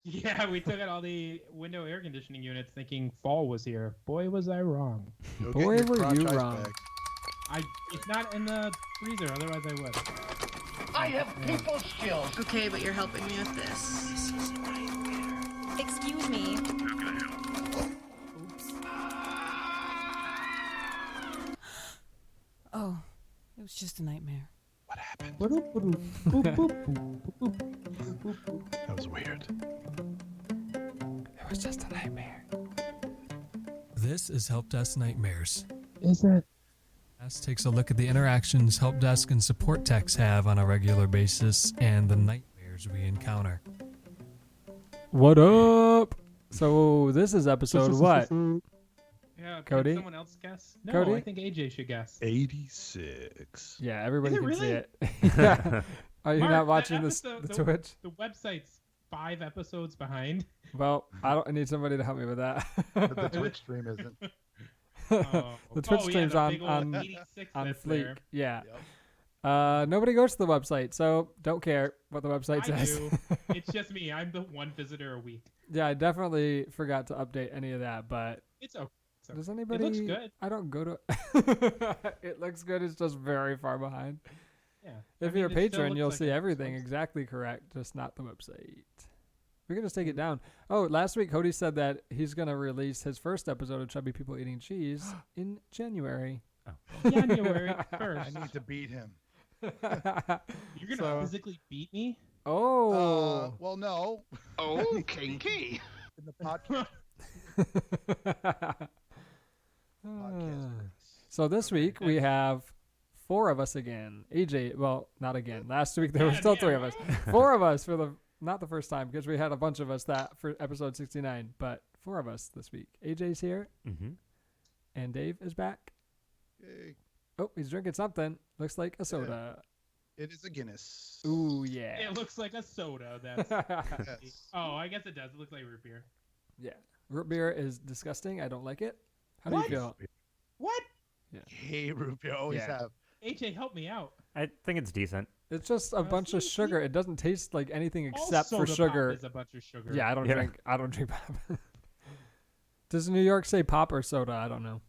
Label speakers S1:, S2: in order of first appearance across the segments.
S1: Yeah, we took out all the window air conditioning units thinking fall was here. Boy, was I wrong.
S2: Go
S3: Boy,
S2: get your
S3: were
S2: crotch
S3: you
S2: ice
S3: wrong.
S2: bag.
S1: It's not in the freezer, otherwise I would.
S4: I have people skills.
S5: Okay, but you're helping me with this.
S6: Excuse me.
S1: Oops.
S6: Oh, it was just a nightmare.
S2: What happened?
S1: Boop, boop, boop, boop, boop, boop, boop.
S2: That was weird.
S3: It was just a nightmare. This is Help Desk Nightmares.
S1: Is it?
S3: This takes a look at the interactions help desk and support techs have on a regular basis and the nightmares we encounter. What up? So this is episode what?
S1: Yeah,
S3: Cody?
S1: Can someone else guess? No,
S3: Cody?
S1: I think AJ should guess.
S2: 86.
S3: Yeah, everybody
S1: Is it
S3: can see
S1: really?
S3: it. Are you
S1: Mark,
S3: not
S1: that
S3: watching the
S1: episode-
S3: Twitch?
S1: The website's 5 episodes behind.
S3: Well, I need somebody to help me with that.
S2: But the Twitch stream isn't.
S1: Oh.
S3: The Twitch
S1: yeah,
S3: stream's
S1: the
S3: on
S1: big old
S3: on
S1: 86
S3: on
S1: that's
S3: fleek.
S1: there.
S3: Yeah.
S2: Yep.
S3: Nobody goes to the website, so don't care what the website
S1: I
S3: says.
S1: do. It's just me. I'm the one visitor a week.
S3: Yeah, I definitely forgot to update any of that, but
S1: It's okay.
S3: does anybody?
S1: It looks good.
S3: I don't go to. It looks good. It's just very far behind.
S1: Yeah.
S3: If
S1: I
S3: you're a
S1: mean, it still
S3: patron,
S1: looks
S3: you'll
S1: like
S3: see
S1: it.
S3: everything exactly correct, just not the website. We can just take it down. Oh, last week Cody said that he's gonna release his first episode of Chubby People Eating Cheese in January.
S1: January
S2: I
S1: 1st.
S2: need to beat him.
S1: You're going to
S3: So-
S1: physically beat me?
S3: Oh.
S2: Well, no.
S4: Oh, kinky.
S2: In the podcast. podcast.
S3: So this week we have 4 of us again. AJ, well, not again. Last week there were
S1: Yeah,
S3: still
S1: yeah.
S3: 3 of us. 4 of us for the not the first time because we had a bunch of us that for episode 69, but 4 of us this week. AJ's here
S7: Mm-hmm.
S3: and Dave is back.
S2: Yay.
S3: Oh, he's drinking something. Looks like a soda.
S2: It is a Guinness.
S3: Ooh, yeah.
S1: It looks like a soda. That's.
S2: Yes.
S1: Oh, I guess it does. It looks like root beer.
S3: Yeah. Root beer is disgusting. I don't like it. How
S1: What?
S3: do you feel?
S1: What?
S2: Hey, root beer. Always
S3: Yeah.
S2: have.
S1: AJ, help me out.
S7: I think it's decent.
S3: It's just a bunch of
S1: see,
S3: sugar. It doesn't taste like anything
S1: All
S3: except for
S1: soda pop
S3: sugar.
S1: is a bunch of sugar.
S3: Yeah, I don't
S7: Yeah.
S3: drink. I don't drink pop. Does New York say pop or soda? I don't know.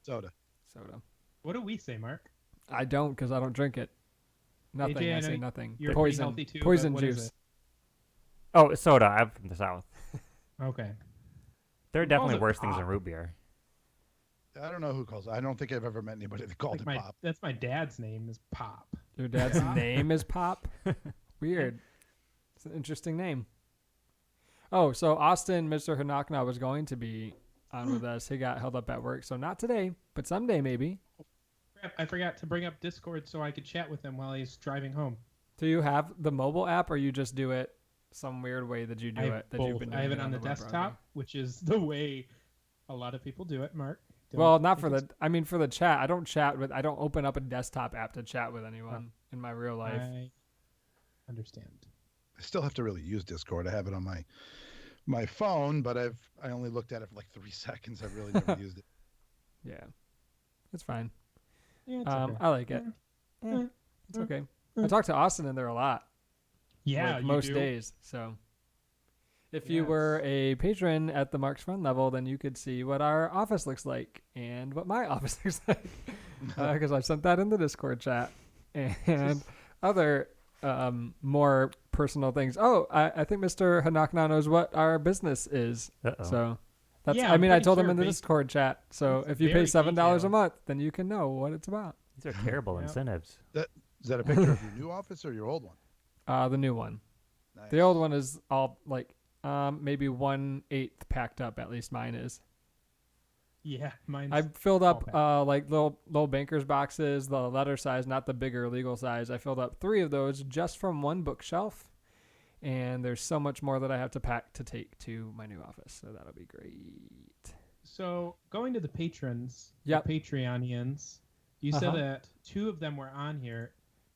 S2: Soda.
S3: Soda.
S1: What do we say, Mark?
S3: I don't because I don't drink it. Nothing.
S1: AJ, I
S3: I
S1: know
S3: say nothing.
S1: you're pretty
S3: Poison.
S1: healthy too,
S3: Poison
S1: but what is
S3: juice.
S1: it?
S7: Oh, soda. I'm from the South.
S1: Okay.
S7: There are
S1: Who calls
S7: definitely
S1: it
S7: worse things
S1: pop?
S7: than root beer.
S2: I don't know who calls it. I don't think I've ever met anybody that called
S1: Like
S2: it pop.
S1: that's my dad's name is Pop.
S3: Your dad's name is Pop. Weird. It's an interesting name. Oh, so Austin, Mr. Hanakna was going to be on with us. He got held up at work, so not today, but someday maybe.
S1: Crap, I forgot to bring up Discord so I could chat with him while he's driving home.
S3: Do you have the mobile app, or you just do it some weird way that you do
S1: I have
S3: it? That you've
S1: both.
S3: been
S1: I have
S3: doing
S1: it on the
S3: web browser?
S1: desktop, which is the way a lot of people do it, Mark. Don't
S3: Well, not
S1: think
S3: for
S1: it's-
S3: the. I mean, for the chat. I don't chat with. I don't open up a desktop app to chat with anyone in my real life.
S1: I understand.
S2: I still have to really use Discord. I have it on my phone, but I only looked at it for like 3 seconds. I've really never used it.
S3: Yeah, it's fine.
S1: Yeah, it's okay.
S3: I like it.
S1: Yeah.
S3: It's okay. I talk to Austin in there a lot.
S1: Yeah,
S3: like
S1: you
S3: most
S1: do.
S3: days. So, if you
S1: Yes.
S3: were a patron at the Mark's Fun level, then you could see what our office looks like and what my office looks like, because I sent that in the Discord chat and other more personal things. Oh, I think Mr. Hanakna knows what our business is.
S7: Uh-oh.
S3: So that's.
S1: Yeah,
S3: I
S1: I'm
S3: mean, I
S1: pretty
S3: told him
S1: sure
S3: in the
S1: based-
S3: Discord chat. So
S1: it's
S3: if you pay
S1: very
S3: $7 a
S1: detailed.
S3: month, then you can know what it's about.
S7: These are terrible
S1: Yep.
S7: incentives.
S2: Is that a picture of your new office or your old one?
S3: The new one.
S2: Nice.
S3: The old one is all like maybe 1/8 packed up. At least mine is.
S1: Yeah, mine's.
S3: I filled
S1: all
S3: up
S1: packed.
S3: like little bankers boxes, the letter size, not the bigger legal size. I filled up 3 of those just from one bookshelf, and there's so much more that I have to pack to take to my new office. So that'll be great.
S1: So going to the patrons,
S3: Yep.
S1: the Patreonians, you said
S3: Uh-huh.
S1: that 2 of them were on here.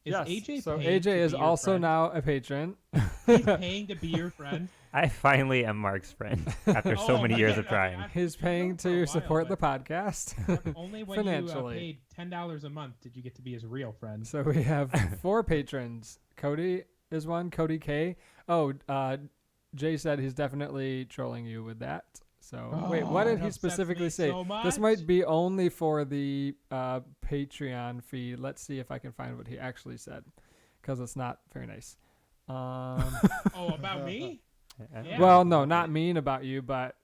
S1: Is
S3: Yes.
S1: AJ
S3: So
S1: paying
S3: AJ
S1: to
S3: is
S1: be your
S3: also
S1: friend?
S3: now a patron.
S1: He's paying to be your friend.
S7: I finally am Mark's friend after so
S1: Oh,
S7: many years of
S1: okay,
S7: trying.
S1: I-
S3: He's
S1: You've
S3: paying
S1: known for a
S3: to
S1: while,
S3: support the
S1: but
S3: podcast.
S1: only when you
S3: financially.
S1: paid $10 a month did you get to be his real friend.
S3: So we have 4 patrons. Cody is one. Cody K. Oh, Jay said he's definitely trolling you with that. So wait, what did
S1: it
S3: he
S1: upsets
S3: specifically
S1: me
S3: say?
S1: so
S3: This
S1: much.
S3: might be only for the Patreon feed. Let's see if I can find what he actually said, because it's not very nice.
S1: Oh, about me? Yeah.
S3: Well, no, not mean about you, but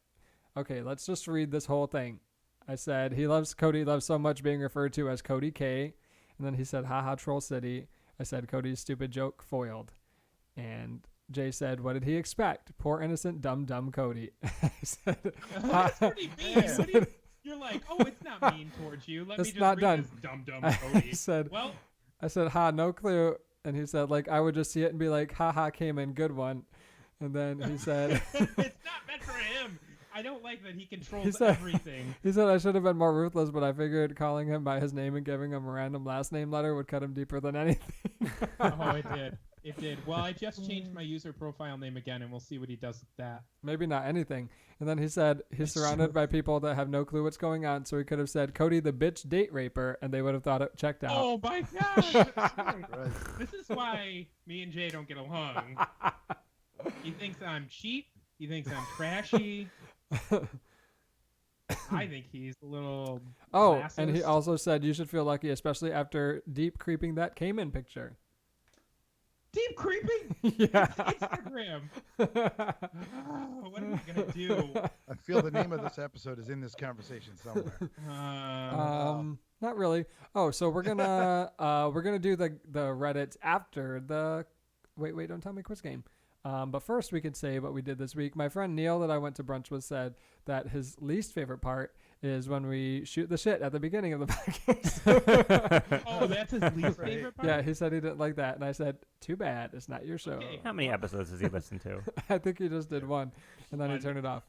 S3: okay, let's just read this whole thing. I said Cody loves so much being referred to as Cody K, and then he said, haha, Troll City. I said, Cody's stupid joke foiled. And Jay said, what did he expect? Poor innocent dumb Cody. I said,
S1: That's pretty mean. What do you, you're like, oh, it's not mean towards you. Let
S3: It's
S1: me just
S3: not
S1: read
S3: done.
S1: this dumb
S3: I
S1: Cody.
S3: said,
S1: Well,
S3: I said, ha, no clue. And he said, like, I would just see it and be like, haha, came in, good one. And then he said,
S1: it's not meant for him. I don't like that he controls
S3: said-
S1: everything.
S3: he said I should have been more ruthless, but I figured calling him by his name and giving him a random last name letter would cut him deeper than anything.
S1: Oh, it did. It did. Well, I just changed my user profile name again, and we'll see what he does with that.
S3: Maybe not anything. And then he said he's surrounded by people that have no clue what's going on, so he could have said Cody the bitch date raper, and they would have thought it checked out.
S1: Oh my gosh! That's right.
S2: Right.
S1: This is why me and Jay don't get along. He thinks I'm cheap. He thinks I'm trashy. I think he's a little.
S3: Oh, and he
S1: classist.
S3: also said you should feel lucky, especially after deep creeping that Cayman picture.
S1: Deep creeping.
S3: Yeah.
S1: Instagram. Oh, what am I gonna do?
S2: I feel the name of this episode is in this conversation somewhere.
S3: Not really. Oh, so we're gonna do the Reddits after the. Wait! Don't tell me quiz game. But first, we could say what we did this week. My friend Neil that I went to brunch with said that his least favorite part is when we shoot the shit at the beginning of the podcast.
S1: Oh, that's his least favorite part.
S3: Yeah, he said he didn't like that, and I said, "Too bad, it's not your show."
S1: Okay.
S7: How many episodes does he listen to?
S3: I think he just did one, and then he
S1: One.
S3: turned it off.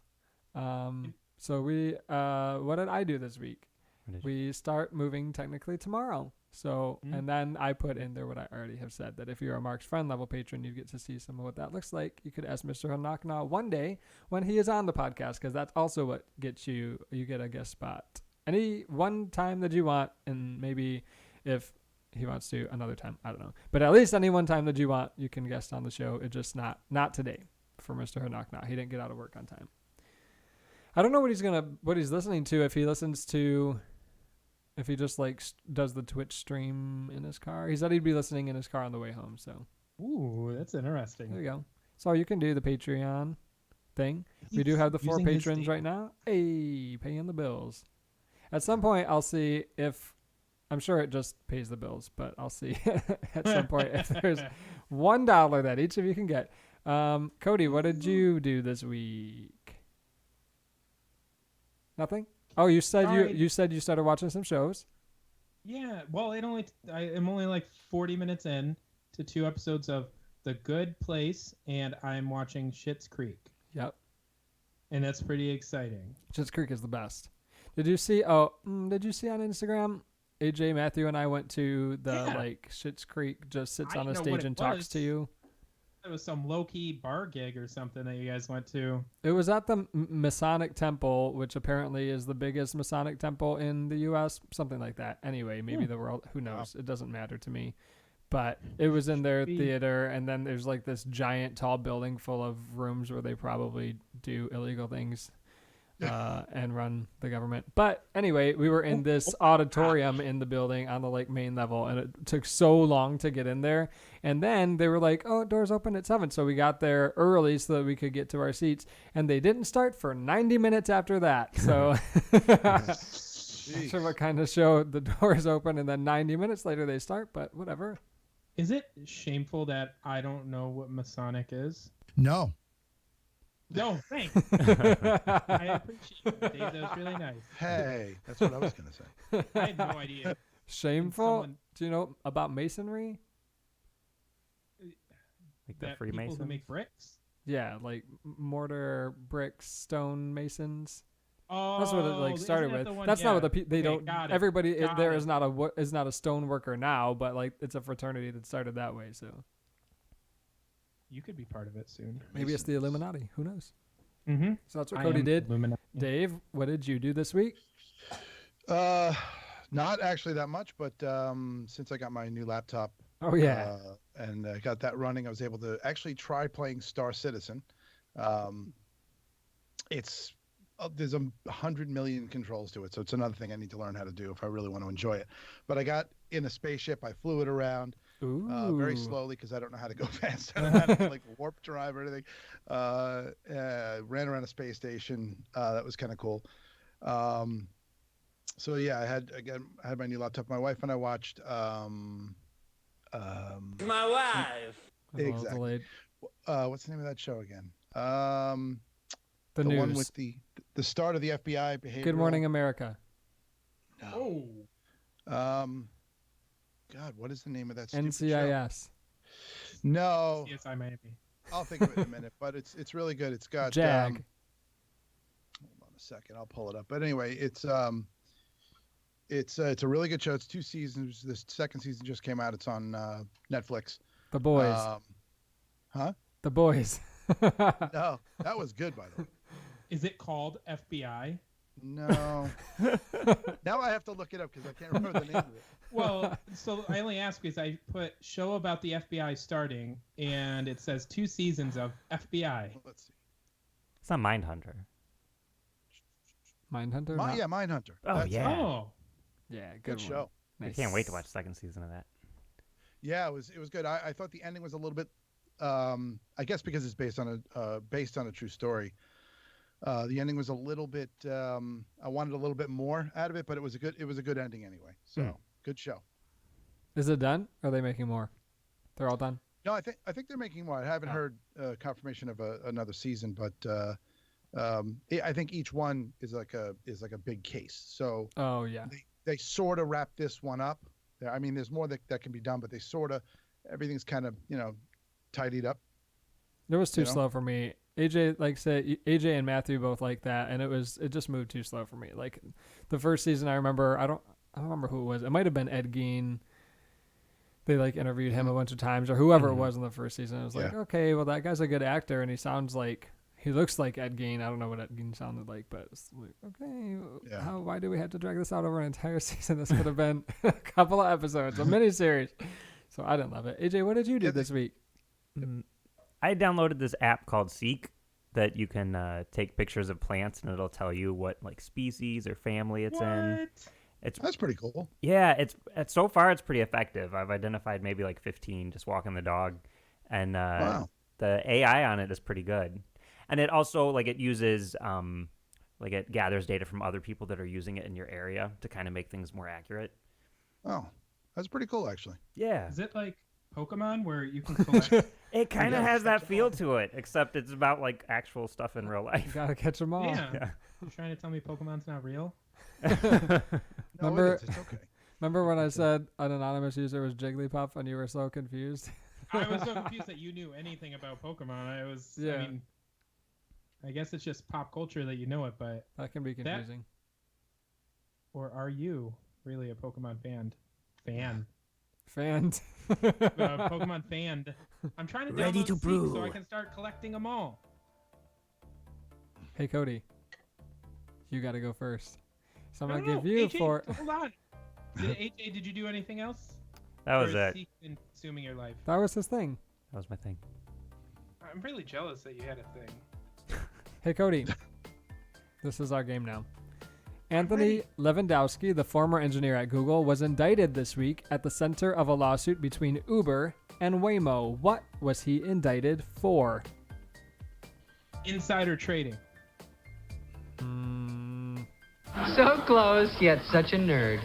S3: So what did I do this week?
S7: What did
S3: We start moving technically tomorrow. So,
S1: Mm.
S3: and then I put in there what I already have said, that if you're a Mark's Friend level patron, you get to see some of what that looks like. You could ask Mr. Hanakna one day when he is on the podcast, because that's also what gets you get a guest spot. Any one time that you want, and maybe if he wants to another time, I don't know. But at least any one time that you want, you can guest on the show. It's just not today for Mr. Hanakna. He didn't get out of work on time. I don't know what he's listening to, if he just like does the Twitch stream in his car. He said he'd be listening in his car on the way home. So
S1: Ooh, that's interesting.
S3: there you go. So you can do the Patreon thing. We do have the 4
S1: Using his
S3: patrons
S1: name.
S3: right now. Hey, paying the bills. At some point, I'll see if I'm sure it just pays the bills, but I'll see at some point if there's $1 that each of you can get. Cody, what did you do this week? Nothing. Oh, you said
S1: Sorry.
S3: you said you started watching some shows.
S1: Yeah, well, I am only like 40 minutes in to 2 episodes of The Good Place, and I'm watching Schitt's Creek,
S3: Yep.
S1: and that's pretty exciting.
S3: Schitt's Creek is the best. Did you see? Did you see on Instagram? AJ, Matthew, and I went to the
S1: Yeah.
S3: like Schitt's Creek. Just sits
S1: I
S3: on a
S1: know what
S3: stage
S1: it
S3: and talks
S1: was.
S3: to you.
S1: It was some low-key bar gig or something that you guys went to.
S3: It was at the Masonic Temple, which apparently is the biggest Masonic temple in the U.S. Something like that. Anyway, maybe the world. Who knows? It doesn't matter to me. But it was in their
S1: Be-
S3: theater, and then there's like this giant, tall building full of rooms where they probably do illegal things and run the government. But anyway, we were in this auditorium in the building on the like main level, and it took so long to get in there. And then they were like, "Oh, doors open at 7." So we got there early so that we could get to our seats, and they didn't start for 90 minutes after that. So not sure what kind of show. The doors open and then 90 minutes later they start, but whatever.
S1: Is it shameful that I don't know what Masonic is?
S8: No.
S1: No, thanks. I appreciate it, Dave. That was really nice.
S2: Hey, that's what I was gonna say.
S1: I had no idea.
S3: Shameful?
S1: someone-
S3: Do you know about masonry?
S7: Like the
S1: That people who
S7: Freemasons?
S1: make bricks?
S3: Yeah, like mortar, bricks, stone masons.
S1: Oh,
S3: That's what it like
S1: isn't
S3: started
S1: that
S3: with.
S1: the one-
S3: That's not what
S1: yeah.
S3: they
S1: Okay,
S3: don't.
S1: got it.
S3: Everybody
S1: Got
S3: there
S1: it.
S3: is not a stone worker now, but like it's a fraternity that started that way. So
S1: You could be part of it soon.
S3: maybe it's the Illuminati. Who knows?
S1: Mm-hmm.
S3: So that's what Cody did.
S1: Illuminati.
S3: Dave, what did you do this week?
S2: Not actually that much, but since I got my new laptop,
S3: Oh yeah,
S2: and I got that running, I was able to actually try playing Star Citizen. It's there's 100 million controls to it, so it's another thing I need to learn how to do if I really want to enjoy it. But I got in a spaceship, I flew it around very
S3: Ooh.
S2: slowly because I don't know how to go fast. I don't know how to like warp drive or anything. Ran around a space station. That was kind of cool. So yeah, I had my new laptop. My wife and I watched.
S3: My
S8: wife.
S2: Exactly. What's the name of that show again?
S3: The
S2: one
S3: news.
S2: with the start of the FBI behavior.
S3: Good Morning America.
S2: No. God, what is the name of that stupid show?
S3: NCIS.
S2: No.
S1: CSI Miami.
S2: I'll think of it in a minute, but it's really good. It's got
S3: Jag.
S2: hold on a second, I'll pull it up. But anyway, it's a really good show. It's 2 seasons. This second season just came out. It's on Netflix.
S3: The Boys.
S2: Huh?
S3: The Boys.
S2: No, that was good, by the way.
S1: Is it called FBI?
S2: No. Now I have to look it up because I can't remember the name of it.
S1: Well, so I only ask because I put show about the FBI starting, and it says 2 seasons of FBI.
S2: Let's see.
S7: It's not Mindhunter.
S3: Mindhunter?
S2: Yeah, Mindhunter.
S7: Oh,
S2: That's
S7: yeah.
S2: it.
S1: Oh,
S3: Yeah,
S2: Good
S3: good
S2: show.
S3: one.
S7: I can't wait to watch the second season of that.
S2: Yeah, it was good. I thought the ending was a little bit. I guess because it's based on a true story. The ending was a little bit. I wanted a little bit more out of it, but it was a good ending anyway. So good show.
S3: Is it done? Are they making more? They're all done?
S2: No, I think they're making more. I haven't heard confirmation of another season, but I think each one is like a big case. So
S3: Oh, yeah.
S2: they sort of wrap this one up. I mean, there's more that can be done, but they sort of everything's kind of tidied up.
S3: It was too
S2: You know?
S3: slow for me. AJ, like said, AJ and Matthew both like that, and it just moved too slow for me. Like the first season, I remember I don't remember who it was. It might have been Ed Gein. They like interviewed him a bunch of times, or whoever it was in the first season. I was like,
S2: Yeah.
S3: okay, well that guy's a good actor, and he looks like Ed Gein. I don't know what Ed Gein sounded like, but it's like, okay,
S2: Yeah.
S3: why do we have to drag this out over an entire season? This could have been a couple of episodes, a miniseries. So I didn't love it. AJ, what did you do this week?
S7: I downloaded this app called Seek that you can take pictures of plants and it'll tell you what like species or family it's in.
S2: That's pretty cool.
S7: Yeah, it's so far it's pretty effective. I've identified maybe like 15 just walking the dog, and
S2: Wow.
S7: the AI on it is pretty good. And it also like it uses like it gathers data from other people that are using it in your area to kind of make things more accurate.
S2: Oh, that's pretty cool, actually.
S7: Yeah,
S1: is it like Pokemon where you can collect?
S7: it kind of
S2: Yeah.
S7: has that feel to it, except it's about like actual stuff in real
S3: You
S7: life.
S3: gotta catch them all.
S1: Yeah.
S7: Yeah.
S1: You're trying to tell me Pokemon's not real?
S2: No,
S3: Remember-
S2: it is. It's okay.
S3: Remember when I said an anonymous user was Jigglypuff and you were so confused?
S1: I was so confused that you knew anything about Pokemon. I
S3: Yeah.
S1: mean, I guess it's just pop culture that you know it, but
S3: That can be confusing.
S1: or are you really a Pokemon fan?
S3: Fan.
S1: Pokemon fan. I'm trying to
S8: Ready
S1: download
S8: to
S1: Seek
S8: brew.
S1: so I can start collecting them all.
S3: Hey Cody, you gotta go first. So I'm
S1: No,
S3: gonna
S1: no,
S3: give you
S1: AJ,
S3: four.
S1: Hold on. AJ, did you do anything else?
S7: That was
S1: Or is
S7: it.
S1: Seek consuming your life?
S3: That was his thing.
S7: That was my thing.
S1: I'm really jealous that you had a thing.
S3: Hey Cody, this is our game now. Anthony Lewandowski, the former engineer at Google, was indicted this week at the center of a lawsuit between Uber and Waymo. What was he indicted for?
S1: Insider trading.
S8: So close, yet such a nerd.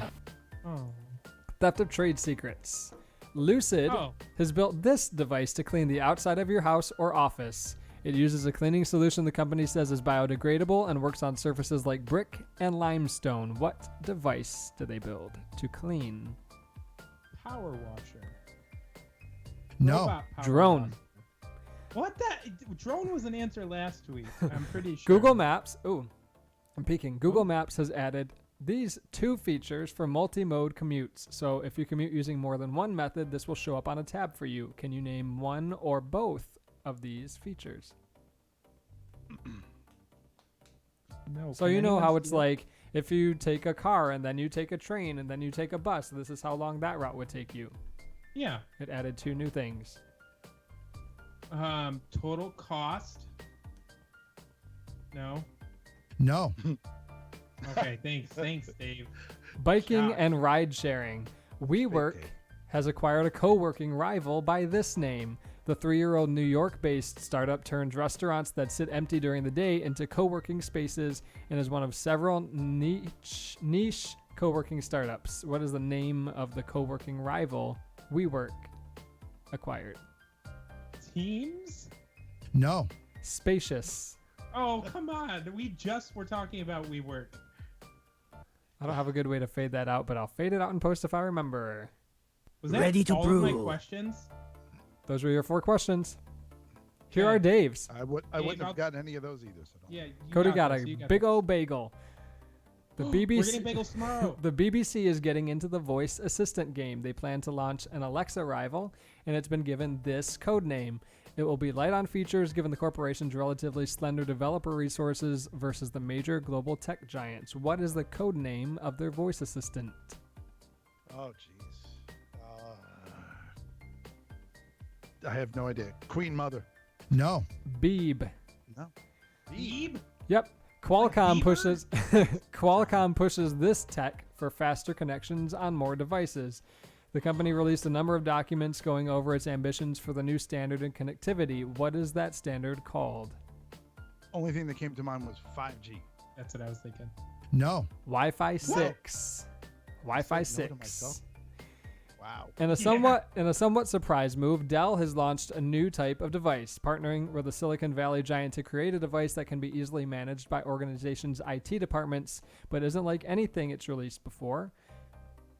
S1: Oh.
S3: Theft of trade secrets. Lucid
S1: Oh.
S3: has built this device to clean the outside of your house or office. It uses a cleaning solution the company says is biodegradable and works on surfaces like brick and limestone. What device do they build to clean?
S1: Power washer.
S2: No.
S1: Robot power
S3: Drone.
S1: washer. What the? Drone was an answer last week. I'm pretty sure.
S3: Google Maps. Ooh, I'm peeking. Google Maps has added these 2 features for multi-mode commutes. So if you commute using more than one method, this will show up on a tab for you. Can you name one or both of these features?
S1: No.
S3: So
S1: can
S3: you know
S1: anyone
S3: how
S1: see
S3: it's
S1: it?
S3: like if you take a car and then you take a train and then you take a bus. This is how long that route would take you.
S1: Yeah.
S3: It added 2 new things.
S1: Total cost No.
S2: No.
S1: Okay. Thanks, Dave.
S3: Biking
S1: Shock.
S3: and ride sharing. WeWork
S2: Dave.
S3: has acquired a co-working rival by this name. The 3-year-old New York-based startup turns restaurants that sit empty during the day into co-working spaces and is one of several niche co-working startups. What is the name of the co-working rival WeWork acquired?
S1: Teams?
S2: No.
S3: Spacious.
S1: Oh, come on. We just were talking about WeWork.
S3: I don't have a good way to fade that out, but I'll fade it out in post if I remember.
S1: Was that
S4: Ready to
S1: all of my
S4: brew.
S1: questions?
S3: Those were your 4 questions. Here
S1: Okay.
S3: are Dave's.
S2: I wouldn't
S1: Dave,
S2: have
S1: I'll-
S2: gotten any of those either. So don't.
S1: Yeah. You
S3: Cody got
S1: this,
S3: a
S1: you got
S3: big
S1: this.
S3: old bagel. The
S1: We're
S3: BBC
S1: getting bagels tomorrow.
S3: The BBC is getting into the voice assistant game. They plan to launch an Alexa rival, and it's been given this code name. It will be light on features given the corporation's relatively slender developer resources versus the major global tech giants. What is the code name of their voice assistant?
S2: Oh, jeez. I have no idea. Queen Mother. No.
S3: Beeb.
S2: No.
S1: Beeb?
S3: Yep. Qualcomm
S1: Beaver?
S3: pushes Qualcomm pushes this tech for faster connections on more devices. The company released a number of documents going over its ambitions for the new standard in connectivity. What is that standard called?
S2: Only thing that came to mind was 5G.
S1: That's what I was thinking.
S2: No.
S3: Wi-Fi 6. Wi-Fi
S2: said no to
S3: 6.
S2: myself. Wow.
S3: In a somewhat surprise move, Dell has launched a new type of device, partnering with a Silicon Valley giant to create a device that can be easily managed by organizations' IT departments, but isn't like anything it's released before.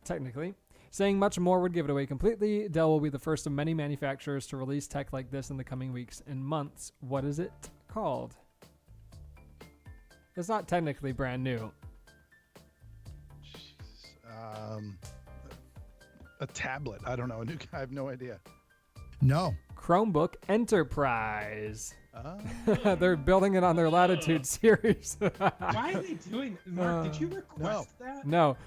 S3: Technically, saying much more would give it away completely. Dell will be the first of many manufacturers to release tech like this in the coming weeks and months. What is it called? It's not technically brand new.
S2: Jesus. A tablet. I don't know. I have no idea. No.
S3: Chromebook Enterprise.
S2: Oh.
S3: They're building it on their Latitude series.
S1: Why are they doing Mark, did you request that?
S3: No.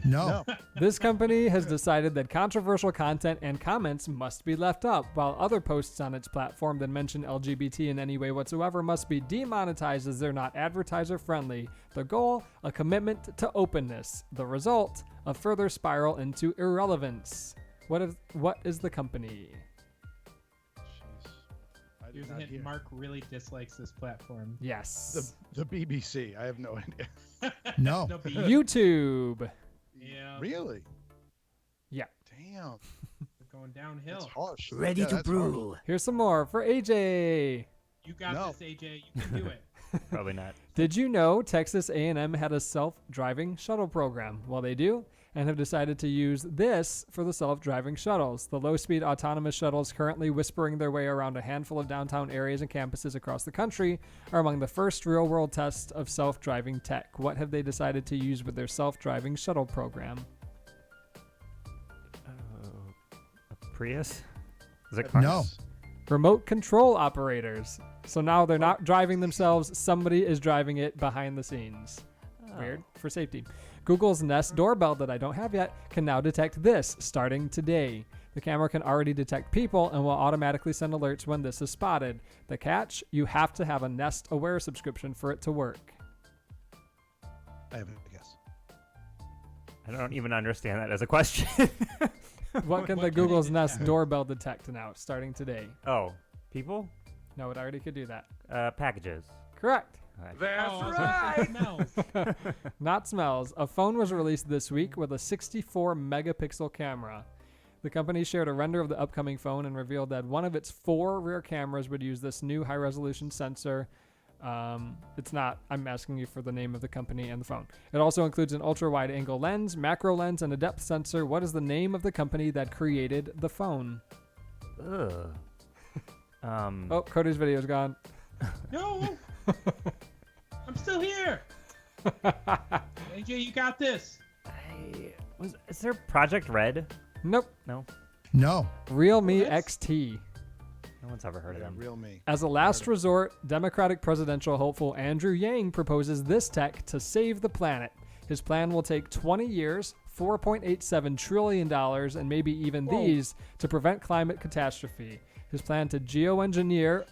S2: No.
S3: This company has decided that controversial content and comments must be left up, while other posts on its platform that mention LGBT in any way whatsoever must be demonetized as they're not advertiser friendly. The goal, a commitment to openness. The result, a further spiral into irrelevance. What is the company?
S2: Jeez. I did
S1: Here's a
S2: not
S1: hint.
S2: hear.
S1: Mark really dislikes this platform.
S3: Yes.
S2: The BBC. I have no idea.
S1: No,
S2: No.
S1: Beeb.
S3: YouTube.
S1: Yeah.
S2: Really?
S3: Yeah.
S2: Damn.
S1: We're going downhill.
S2: That's harsh.
S4: Ready
S2: Yeah,
S4: to
S2: that's harsh.
S4: brew.
S3: Here's some more for AJ.
S1: You got
S2: No.
S1: this, AJ. You can do it.
S7: Probably not.
S3: Did you know Texas A&M had a self-driving shuttle program? Well, they do, and have decided to use this for the self-driving shuttles. The low-speed autonomous shuttles currently whispering their way around a handful of downtown areas and campuses across the country are among the first real-world tests of self-driving tech. What have they decided to use with their self-driving shuttle program?
S7: A Prius? Is it cars?
S2: No.
S3: Remote control operators. So now they're not driving themselves, somebody is driving it behind the scenes. Weird for safety. Google's Nest doorbell that I don't have yet can now detect this starting today. The camera can already detect people and will automatically send alerts when this is spotted. The catch, you have to have a Nest Aware subscription for it to work.
S2: I have a guess.
S7: I don't even understand that as a question.
S3: What can the
S1: What can
S3: Google's
S1: they
S3: Nest
S1: detect?
S3: doorbell detect now starting today?
S7: Oh, people?
S3: No, it already could do that.
S7: Packages.
S3: Correct.
S1: That's right.
S3: Not smells. A phone was released this week with a 64 megapixel camera. The company shared a render of the upcoming phone and revealed that one of its 4 rear cameras would use this new high resolution sensor. It's not, I'm asking you for the name of the company and the phone. It also includes an ultra wide angle lens, macro lens, and a depth sensor. What is the name of the company that created the phone?
S7: Ugh.
S3: Oh, Cody's video's gone.
S1: No. I'm still here. AJ, you got this.
S7: Is there Project Red?
S3: Nope.
S7: No.
S2: No.
S3: Realme
S1: What?
S3: XT.
S7: No one's ever heard of them.
S2: Real me.
S3: As a last resort, Democratic presidential hopeful Andrew Yang proposes this tech to save the planet. His plan will take 20 years, $4.87 trillion, and maybe even these to prevent climate catastrophe. His plan to geoengineer,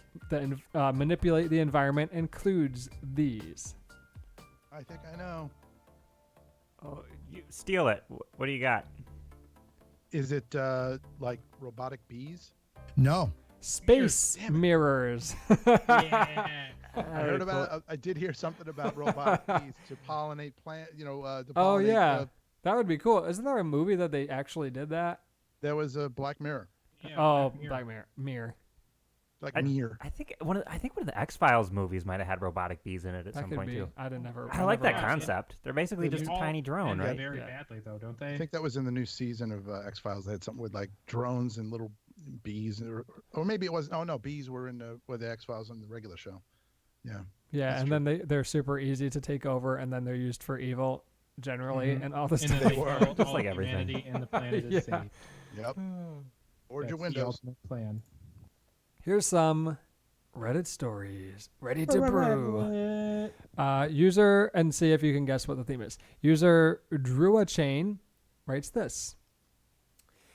S3: manipulate the environment includes these.
S2: I think I know.
S7: Oh, you steal it. What do you got?
S2: Is it like robotic bees?
S9: No.
S3: Space
S2: Damn it.
S3: mirrors.
S1: Yeah.
S2: I heard about. I did hear something about robotic bees to pollinate plant. To pollinate,
S3: Oh yeah, that would be cool. Isn't there a movie that they actually did that?
S2: There was a Black Mirror.
S1: Yeah,
S3: Oh,
S1: Black Mirror.
S3: Black Mirror.
S2: Black Mirror.
S7: I think one of the X-Files movies might have had robotic bees in it at
S3: That
S7: some
S3: could
S7: point
S3: be.
S7: too.
S3: I
S7: like that
S1: watched it.
S7: concept. They're basically
S1: They
S7: just a
S1: all
S7: tiny drone,
S1: ended
S7: right?
S1: Very
S3: Yeah.
S1: badly though, don't
S2: I
S1: they?
S2: think that was in the new season of X Files. They had something with like drones and little bees, or maybe it was. Oh no, bees were in the X Files on the regular show. Yeah.
S3: Yeah,
S2: That's
S3: and then they're super easy to take over, and then they're used for evil generally,
S1: Mhm.
S3: and all this
S1: And
S3: stuff.
S1: then
S2: They
S1: they
S2: were.
S1: all,
S7: Just
S1: all
S7: like everything.
S1: humanity and the planet is
S3: Yeah.
S1: saved.
S2: Yep. Board your
S1: That's the
S2: windows.
S1: ultimate plan.
S3: Here's some Reddit stories ready to brew. User, and see if you can guess what the theme is. User Drewa Chain writes this.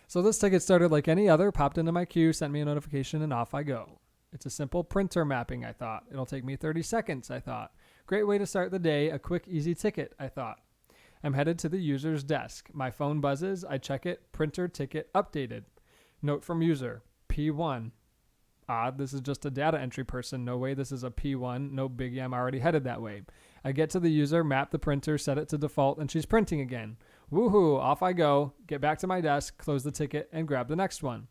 S3: So this ticket started like any other, popped into my queue, sent me a notification, and off I go. It's a simple printer mapping, I thought. It'll take me 30 seconds, I thought. Great way to start the day, a quick, easy ticket, I thought. I'm headed to the user's desk. My phone buzzes, I check it, printer ticket updated. Note from user, P1. Odd, this is just a data entry person. No way this is a P1. No biggie, I'm already headed that way. I get to the user, map the printer, set it to default, and she's printing again. Woohoo, off I go, get back to my desk, close the ticket, and grab the next one.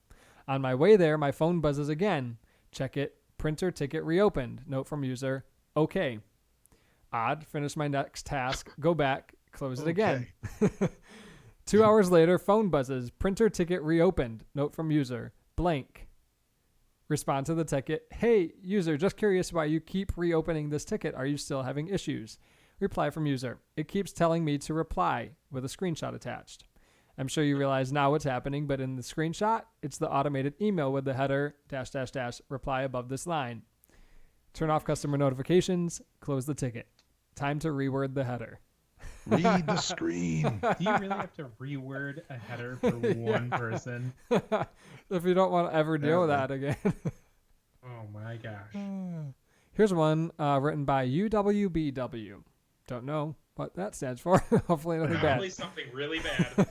S3: On my way there, my phone buzzes again. Check it, printer ticket reopened. Note from user, okay. Odd, finish my next task, go back, close it again. 2 hours later, phone buzzes, printer ticket reopened. Note from user, blank. Respond to the ticket, hey, user, just curious why you keep reopening this ticket. Are you still having issues? Reply from user, it keeps telling me to reply with a screenshot attached. I'm sure you realize now what's happening, but in the screenshot, it's the automated email with the header, -- reply above this line. Turn off customer notifications, close the ticket. Time to reword the header.
S2: Read the screen.
S1: Do you really have to reword a header for one person?
S3: If you don't want to ever deal with that
S2: Apparently.
S3: again.
S1: Oh my gosh.
S3: Here's one written by UWBW. Don't know what that stands for. Hopefully nothing bad.
S1: Probably something really bad.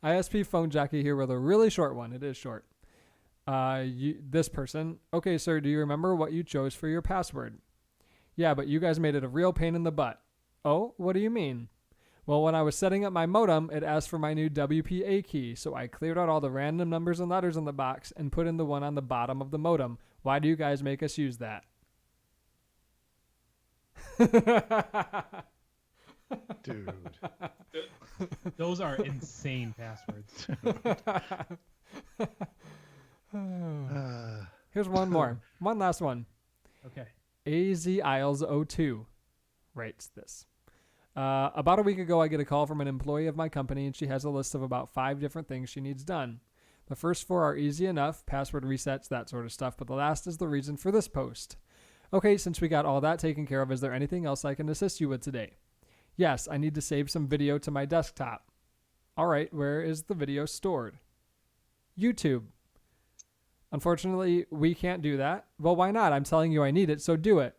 S3: ISP phone jockey here with a really short one. It is short. This person. Okay, sir, do you remember what you chose for your password? Yeah, but you guys made it a real pain in the butt. Oh, what do you mean? Well, when I was setting up my modem, it asked for my new WPA key, so I cleared out all the random numbers and letters in the box and put in the one on the bottom of the modem. Why do you guys make us use that?
S2: Dude.
S1: Those are insane passwords.
S3: Here's one more. One last one.
S1: Okay.
S3: AZ Isles 02 writes this. About a week ago, I get a call from an employee of my company, and she has a list of about 5 different things she needs done. The first 4 are easy enough, password resets, that sort of stuff, but the last is the reason for this post. Okay, since we got all that taken care of, is there anything else I can assist you with today? Yes, I need to save some video to my desktop. All right, where is the video stored? YouTube. Unfortunately, we can't do that. Well, why not? I'm telling you I need it, so do it.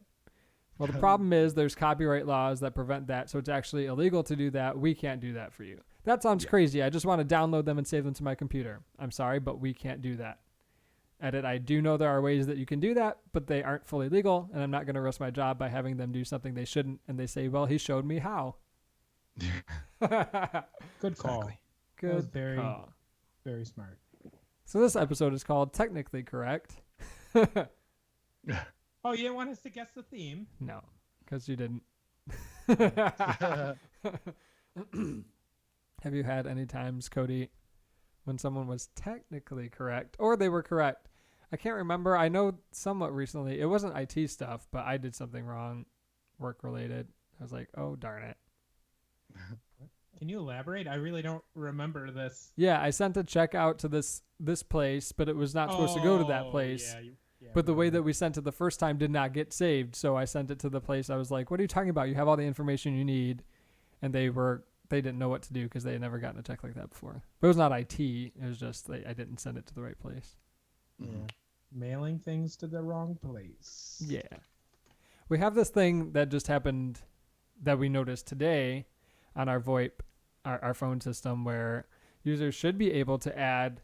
S3: Well, the problem is there's copyright laws that prevent that, so it's actually illegal to do that. We can't do that for you. That sounds crazy. I just want to download them and save them to my computer. I'm sorry, but we can't do that. Edit, I do know there are ways that you can do that, but they aren't fully legal, and I'm not going to risk my job by having them do something they shouldn't, and they say, well, he showed me how.
S1: Good call.
S2: Exactly.
S1: That was
S3: Good
S1: very,
S3: call.
S1: very smart.
S3: So this episode is called Technically Correct.
S1: Oh, you didn't want us to guess the theme?
S3: No, because you didn't. Have you had any times, Cody, when someone was technically correct or they were correct? I can't remember. I know somewhat recently. It wasn't IT stuff, but I did something wrong, work related. I was like, oh, darn it.
S1: Can you elaborate? I really don't remember this.
S3: Yeah, I sent a check out to this place, but it was not supposed to go to that
S1: Oh,
S3: place.
S1: yeah,
S3: But the way
S1: remember.
S3: that we sent it the first time did not get saved, so I sent it to the place. I was like, what are you talking about? You have all the information you need. And they didn't know what to do because they had never gotten a check like that before. But it was not IT. It was just I didn't send it to the right place.
S1: Yeah. mailing things to the wrong place.
S3: Yeah. We have this thing that just happened that we noticed today on our VoIP, our phone system, where users should be able to add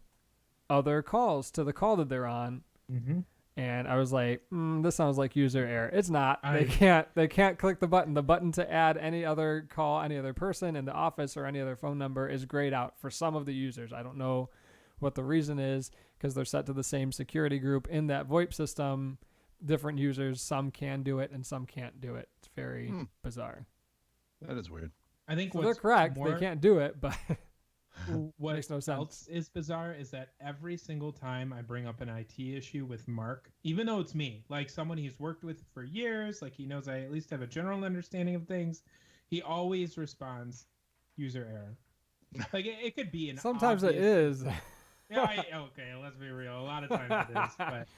S3: other calls to the call that they're on.
S1: Mm-hmm.
S3: And I was like, this sounds like user error. It's not.
S1: I-
S3: They can't click the button. The button to add any other call, any other person in the office or any other phone number is grayed out for some of the users. I don't know what the reason is, because they're set to the same security group in that VoIP system. Different users, some can do it and some can't do it. It's very bizarre.
S2: That is weird.
S1: I think
S3: So they're
S1: what's
S3: correct.
S1: more-
S3: They can't do it, but
S1: what
S3: makes no sense.
S1: else is bizarre is that every single time I bring up an IT issue with Mark, even though it's me, like someone he's worked with for years, like he knows I at least have a general understanding of things, he always responds user error. Like it could be an
S3: sometimes it
S1: obvious-
S3: is.
S1: Yeah, okay, let's be real. A lot of times it is, but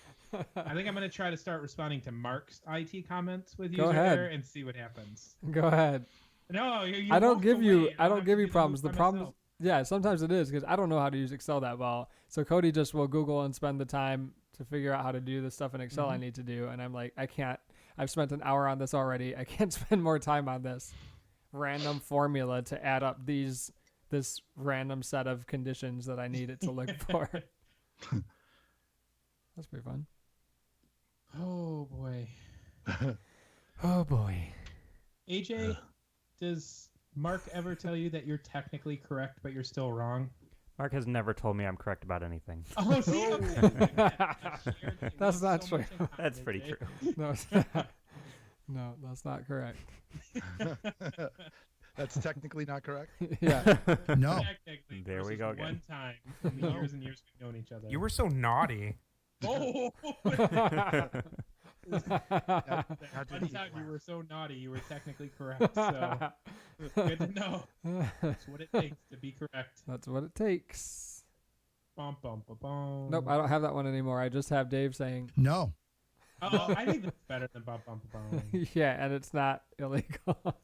S1: I think I'm gonna try to start responding to Mark's IT comments with
S3: Go
S1: user
S3: ahead.
S1: error and see what happens.
S3: Go ahead.
S1: No, you
S3: I don't
S1: walked
S3: give you.
S1: away.
S3: I
S1: I'll
S3: don't
S1: have
S3: give
S1: to
S3: you
S1: do the
S3: problems. The
S1: move by
S3: problems.
S1: myself.
S3: Yeah, sometimes it is because I don't know how to use Excel that well. So Cody just will Google and spend the time to figure out how to do the stuff in Excel I need to do, and I'm like, I can't. I've spent an hour on this already. I can't spend more time on this random formula to add up this random set of conditions that I need it to look for. That's pretty fun.
S1: Oh boy.
S3: Oh boy.
S1: AJ, does Mark ever tell you that you're technically correct but you're still wrong?
S7: Mark has never told me I'm correct about anything.
S1: Oh, see, okay.
S3: That's not true.
S7: That's pretty true.
S3: No, it's not. No, that's not correct.
S2: That's technically not correct.
S3: Yeah.
S9: No.
S1: Technically,
S7: There we
S1: versus
S7: go again.
S1: One time in the years and years we've known each other.
S9: You were so naughty.
S1: Oh,
S2: How did
S1: one
S2: he
S1: time you
S2: laugh?
S1: were so naughty, you were technically correct. So good to know. That's what it takes to be correct.
S3: That's what it takes.
S1: Bum, bum, bum, bum.
S3: Nope, I don't have that one anymore. I just have Dave saying,
S9: No.
S1: Oh, I think that's better than bum, bum, bum, bum.
S3: yeah, and it's not illegal.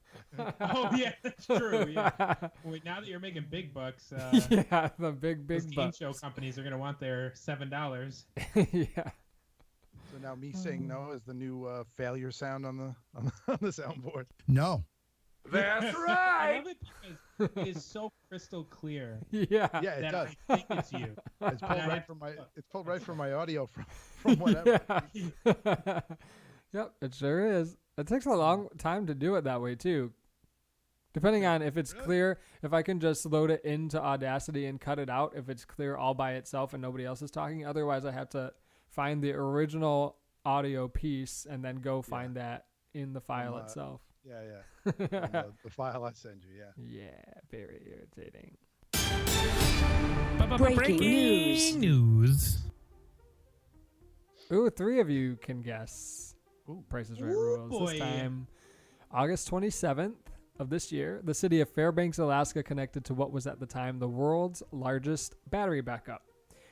S1: Oh yeah, that's true. Yeah. Wait, now that you're making big bucks,
S3: Yeah, the big
S1: those game
S3: bucks.
S1: show companies are gonna want their $7.
S3: Yeah.
S2: So now me saying no is the new failure sound on the soundboard.
S9: No.
S4: That's
S1: I
S4: right.
S1: love it because it is so crystal clear
S3: Yeah.
S2: Yeah, it
S1: that
S2: does.
S1: I think it's you.
S2: It's pulled
S1: And I
S2: right
S1: had-
S2: from my. It's pulled right from my audio from whatever.
S3: Yeah. Yep, it sure is. It takes a long time to do it that way too. Depending on if it's clear, if I can just load it into Audacity and cut it out if it's clear all by itself and nobody else is talking. Otherwise, I have to find the original audio piece and then go find that in the file itself.
S2: Yeah, yeah. On the file I send you. Yeah.
S3: Yeah, very irritating.
S6: Breaking
S9: news.
S3: Ooh, 3 of you can guess.
S2: Ooh.
S3: Price is Right
S1: Ooh,
S3: rules.
S1: boy.
S3: This time, August 27th of this year, the city of Fairbanks, Alaska connected to what was at the time the world's largest battery backup.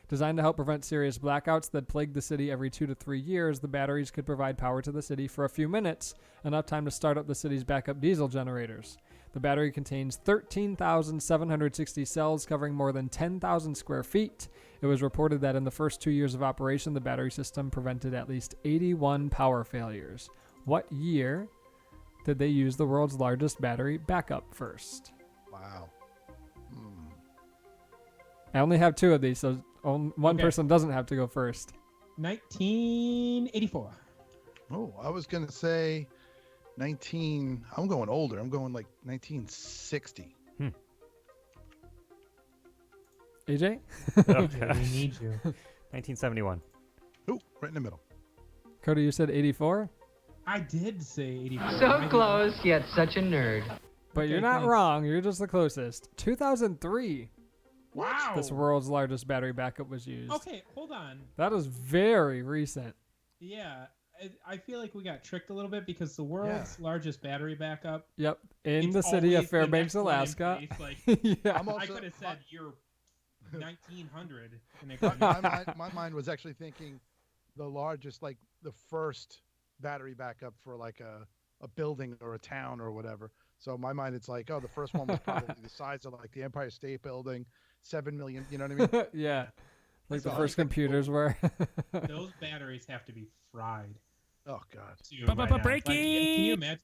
S3: Designed to help prevent serious blackouts that plagued the city every 2 to 3 years, the batteries could provide power to the city for a few minutes, enough time to start up the city's backup diesel generators. The battery contains 13,760 cells covering more than 10,000 square feet. It was reported that in the first 2 years of operation, the battery system prevented at least 81 power failures. What year did they use the world's largest battery backup first?
S2: Wow.
S3: I only have 2 of these, so one
S1: Okay.
S3: person doesn't have to go first.
S1: 1984.
S2: Oh, I was gonna say 19. I'm going older. I'm going like 1960.
S3: AJ?
S7: Okay.
S1: We need you.
S7: 1971.
S2: Ooh, right in the middle.
S3: Cody, you said 84?
S1: I did say 84. I
S8: So
S1: did-
S8: close, yet such a nerd.
S3: But
S1: Okay,
S3: you're not
S1: thanks.
S3: wrong. You're just the closest. 2003,
S1: Wow.
S3: this world's largest battery backup was used.
S1: Okay, hold on.
S3: That is very recent.
S1: Yeah, I feel like we got tricked a little bit because the world's largest battery backup
S3: Yep, in
S1: it's
S3: the city of
S1: always the
S3: Fairbanks,
S1: next one in
S3: Alaska.
S1: place, like,
S3: Yeah.
S2: I'm
S1: I
S2: also-
S1: could have said year 1900. And it
S2: my,
S1: couldn't.
S2: my mind was actually thinking the largest, like the first battery backup for like a building or a town or whatever. So in my mind, it's like, oh, the first one was probably the size of like the Empire State Building, 7 million. You know what I mean?
S3: Yeah. Like the
S2: So
S3: first
S2: I-
S3: computers were.
S1: Those batteries have to be fried.
S2: Oh God.
S1: Too, by now. Like, can you imagine?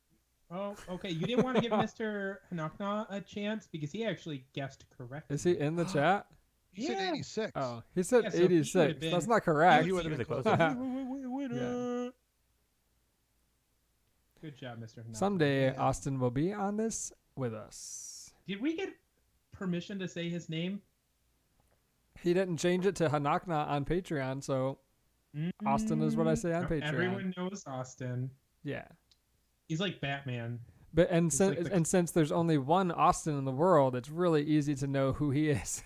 S1: Oh, okay. You didn't want to give Mr. Hanakna a chance because he actually guessed correctly.
S3: Is he in the chat?
S2: He said
S1: Yeah.
S2: 86.
S3: Oh, he said
S1: Yeah, so he would've
S3: 86.
S1: been-
S3: That's not correct.
S2: he would have
S7: was
S2: been
S7: a
S2: closer.
S3: Yeah.
S1: Good job, Mr. Hanakna.
S3: Someday
S2: Yeah.
S3: Austin will be on this with us.
S1: Did we get permission to say his name?
S3: He didn't change it to Hanakna on Patreon, so Austin is what I say on
S1: No,
S3: Patreon.
S1: Everyone knows Austin.
S3: yeah.
S1: He's like Batman.
S3: But and
S1: He's
S3: since
S1: like the-
S3: and since there's only one Austin in the world, it's really easy to know who he is.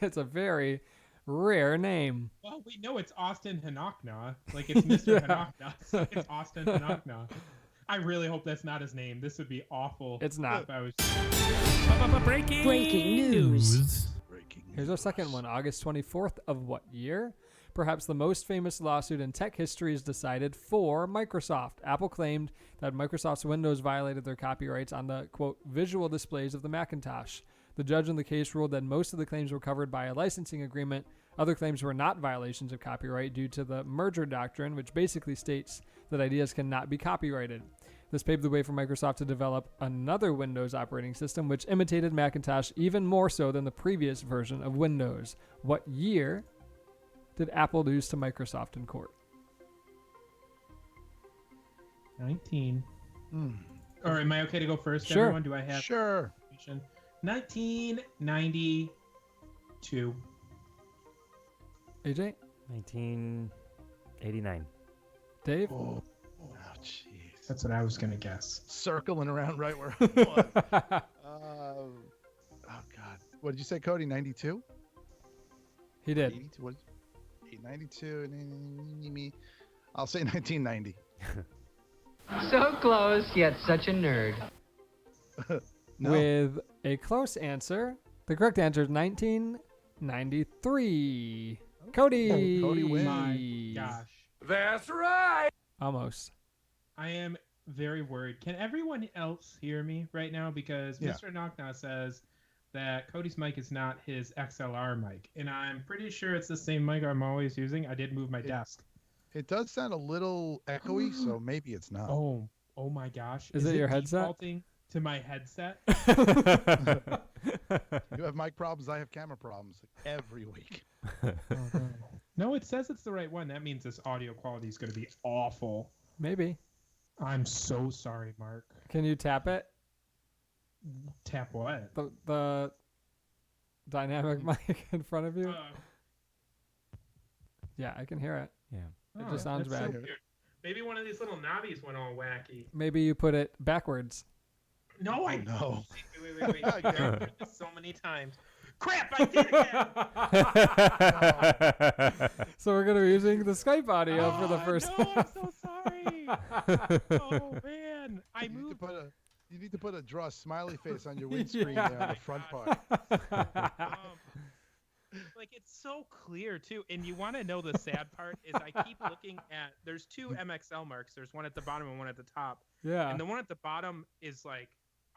S3: It's a very rare name.
S1: Well, we know it's Austin Hanakna. Like it's Mr.
S3: Yeah.
S1: Hanakna. So it's Austin Hanakna. I really hope that's not his name. This would be awful.
S3: It's not.
S1: If I was...
S6: Breaking news.
S2: Breaking
S3: Here's our second one. August 24th of what year? Perhaps the most famous lawsuit in tech history is decided for Microsoft. Apple claimed that Microsoft's Windows violated their copyrights on the, quote, visual displays of the Macintosh. The judge in the case ruled that most of the claims were covered by a licensing agreement. Other claims were not violations of copyright due to the merger doctrine, which basically states that ideas cannot be copyrighted. This paved the way for Microsoft to develop another Windows operating system, which imitated Macintosh even more so than the previous version of Windows. What year did Apple lose to Microsoft in court?
S1: 19.
S2: Hmm.
S1: Or am I okay to go first,
S3: Sure.
S1: everyone? Do I have
S2: Sure.
S1: information? 1992.
S3: AJ?
S7: 1989.
S3: Dave?
S2: Oh, jeez.
S1: That's what I was going to guess.
S2: Circling around right where I was. Oh God. What did you say, Cody? 92?
S3: He did.
S2: 82? What? 92. I'll say 1990.
S8: So close, yet such a nerd.
S2: No.
S3: With a close answer. The correct answer is 1993. Cody!
S2: Cody wins.
S1: My gosh.
S4: That's right.
S3: Almost.
S1: I am very worried. Can everyone else hear me right now? Because
S2: Yeah.
S1: Mr. Knocknow says that Cody's mic is not his XLR mic. And I'm pretty sure it's the same mic I'm always using. I did move my desk.
S2: It does sound a little echoey, so maybe it's not.
S1: Oh my gosh.
S3: Is it your headset?
S1: Defaulting to my headset?
S2: You have mic problems. I have camera problems every week.
S1: No, it says it's the right one. That means this audio quality is going to be awful.
S3: Maybe.
S1: I'm so sorry, Mark.
S3: Can you tap it?
S1: Tap what?
S3: The dynamic mic in front of you? Yeah, I can hear it.
S7: Yeah.
S3: It just sounds
S1: that's so
S3: bad.
S1: weird. Maybe one of these little knobbies went all wacky.
S3: Maybe you put it backwards.
S1: No, I
S2: No.
S1: Wait. I've done this so many times. Crap! I did it again.
S3: So we're going to be using the Skype audio for the
S1: Oh,
S3: first
S1: No, I'm so sorry. Oh man, I
S2: You need to
S1: moved.
S2: put a draw a smiley face on your windscreen there on the front part.
S1: Like it's so clear too, and you want to know the sad part is I keep looking at. There's two MXL marks. There's one at the bottom and one at the top.
S3: Yeah.
S1: And the one at the bottom is like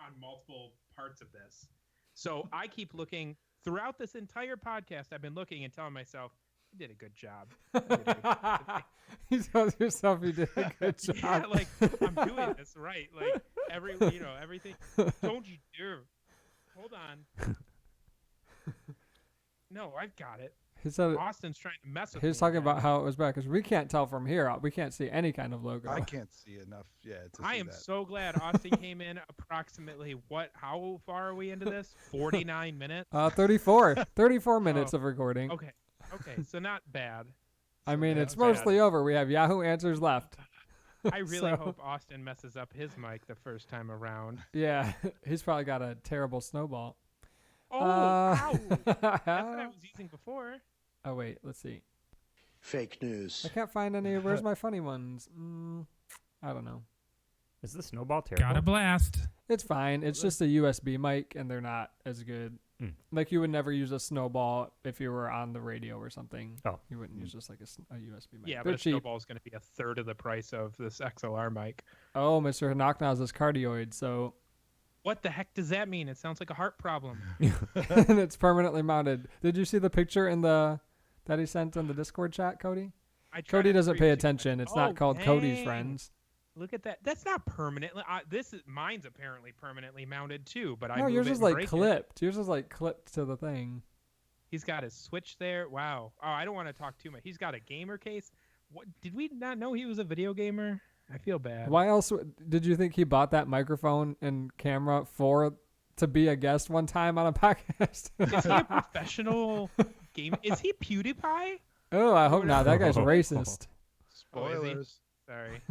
S1: on multiple parts of this. So I keep looking throughout this entire podcast. I've been looking and telling myself, "You did a good job." You did a good job."
S3: You told yourself you did a good job.
S1: Yeah, like I'm doing this right. Like everything. Don't you dare. Hold on. No, I've got it.
S3: He said
S1: Austin's trying to mess with me.
S3: he's talking
S1: again.
S3: about how it was back because we can't tell from here. We can't see any kind of logo.
S2: I can't see enough. Yeah, to
S1: I
S2: see
S1: am
S2: that.
S1: so glad Austin came in approximately how far are we into this? 49 minutes?
S3: 34 minutes of recording.
S1: Okay. So not bad.
S3: I mean,
S2: yeah,
S3: it's
S1: it's bad.
S3: mostly over. We have Yahoo Answers left.
S1: I really
S3: So-
S1: hope Austin messes up his mic the first time around.
S3: Yeah, he's probably got a terrible snowball.
S1: Oh, ow. That's what I
S3: Oh,
S1: was using before.
S3: wait, let's see.
S4: Fake news.
S3: I can't find any. Where's my funny ones? I don't know.
S7: Is the snowball terrible?
S9: Got a blast.
S3: It's fine. It's just a USB mic, and they're not as good.
S7: Mm.
S3: Like you would never use a snowball if you were on the radio or something.
S7: Oh.
S3: You wouldn't use just like a USB mic.
S1: Yeah,
S3: they're
S1: but a
S3: cheap.
S1: snowball is going to be a third of the price of this XLR mic.
S3: Oh, Mr. Knocknow is cardioid, so
S1: What the heck does that mean? It sounds like a heart problem.
S3: And it's permanently mounted. Did you see the picture that he sent in the Discord chat, Cody? Cody doesn't pay attention. It's not called Cody's Friends.
S1: Look at that. That's not permanently. Mine's apparently permanently mounted too. But
S3: No, yours is like clipped. Yours is like clipped to the thing.
S1: He's got his switch there. Wow. Oh, I don't want to talk too much. He's got a gamer case. What did we not know he was a video gamer? I feel bad.
S3: Why else did you think he bought that microphone and camera to be a guest one time on a podcast?
S1: Is he a professional game? Is he PewDiePie?
S3: Oh, I hope not. That guy's racist.
S2: Spoilers.
S1: Sorry.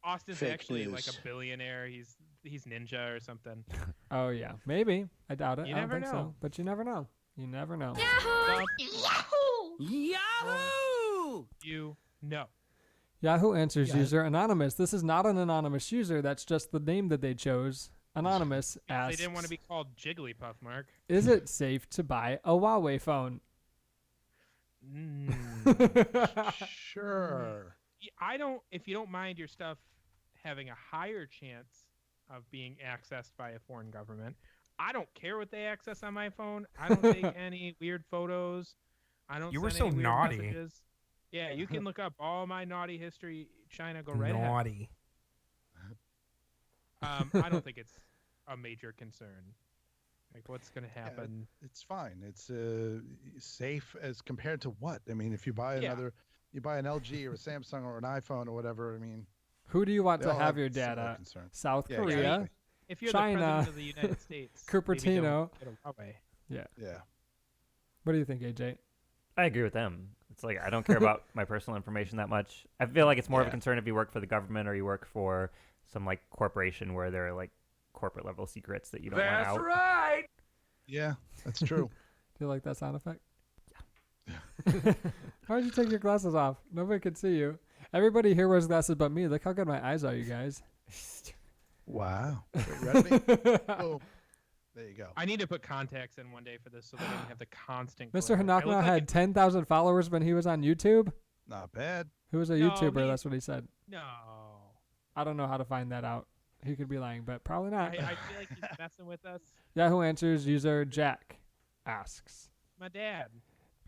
S1: Austin's
S4: Fake
S1: actually
S4: news.
S1: like a billionaire. He's Ninja or something.
S3: Oh yeah, maybe. I doubt it.
S1: You
S3: I don't
S1: never
S3: think
S1: know.
S3: so. But you never know. You never know.
S1: You know.
S3: Yahoo Answers user anonymous. This is not an anonymous user. That's just the name that they chose. Anonymous asks.
S1: They didn't want to be called Jigglypuff, Mark.
S3: Is it safe to buy a Huawei phone?
S2: Sure.
S1: I don't. If you don't mind your stuff having a higher chance of being accessed by a foreign government, I don't care what they access on my phone. I don't take any weird photos. I don't.
S9: You were
S1: send
S9: so
S1: any weird
S9: naughty.
S1: messages. Yeah, you can look up all my naughty history. China, go right ahead.
S9: Naughty.
S1: I don't think it's a major concern. Like, what's going to happen?
S2: It's fine. It's safe as compared to what? I mean, if you buy you buy an LG or a Samsung or an iPhone or whatever. I mean,
S3: who do you want
S2: they
S3: to
S2: all
S3: have your
S2: similar
S3: data?
S2: concerns.
S3: South
S2: Yeah,
S3: Korea,
S2: exactly.
S1: If you're
S3: China,
S1: the president of the United States,
S3: Cupertino.
S1: maybe don't get a Huawei.
S2: Yeah.
S3: What do you think, AJ?
S7: I agree with them. It's like I don't care about my personal information that much. I feel like it's more of a concern if you work for the government or you work for some like corporation where there are like corporate level secrets that you don't want out.
S4: That's right.
S2: Yeah, that's true.
S3: Do you like that sound effect? Yeah. Why'd you take your glasses off? Nobody could see you. Everybody here wears glasses but me. Look how good my eyes are, you guys.
S2: Wow. Wait, ready? Boom. There you go.
S1: I need to put contacts in one day for this so that I don't have the constant.
S3: Mr.
S1: glare. I look
S3: Hanakma
S1: like
S3: had 10,000 followers when he was on YouTube.
S2: Not bad.
S3: Who was a
S1: No,
S3: YouTuber?
S1: me-
S3: That's what he said.
S1: No.
S3: I don't know how to find that out. He could be lying, but probably not.
S1: I feel like he's messing with us.
S3: Yahoo Answers user Jack asks,
S1: My dad.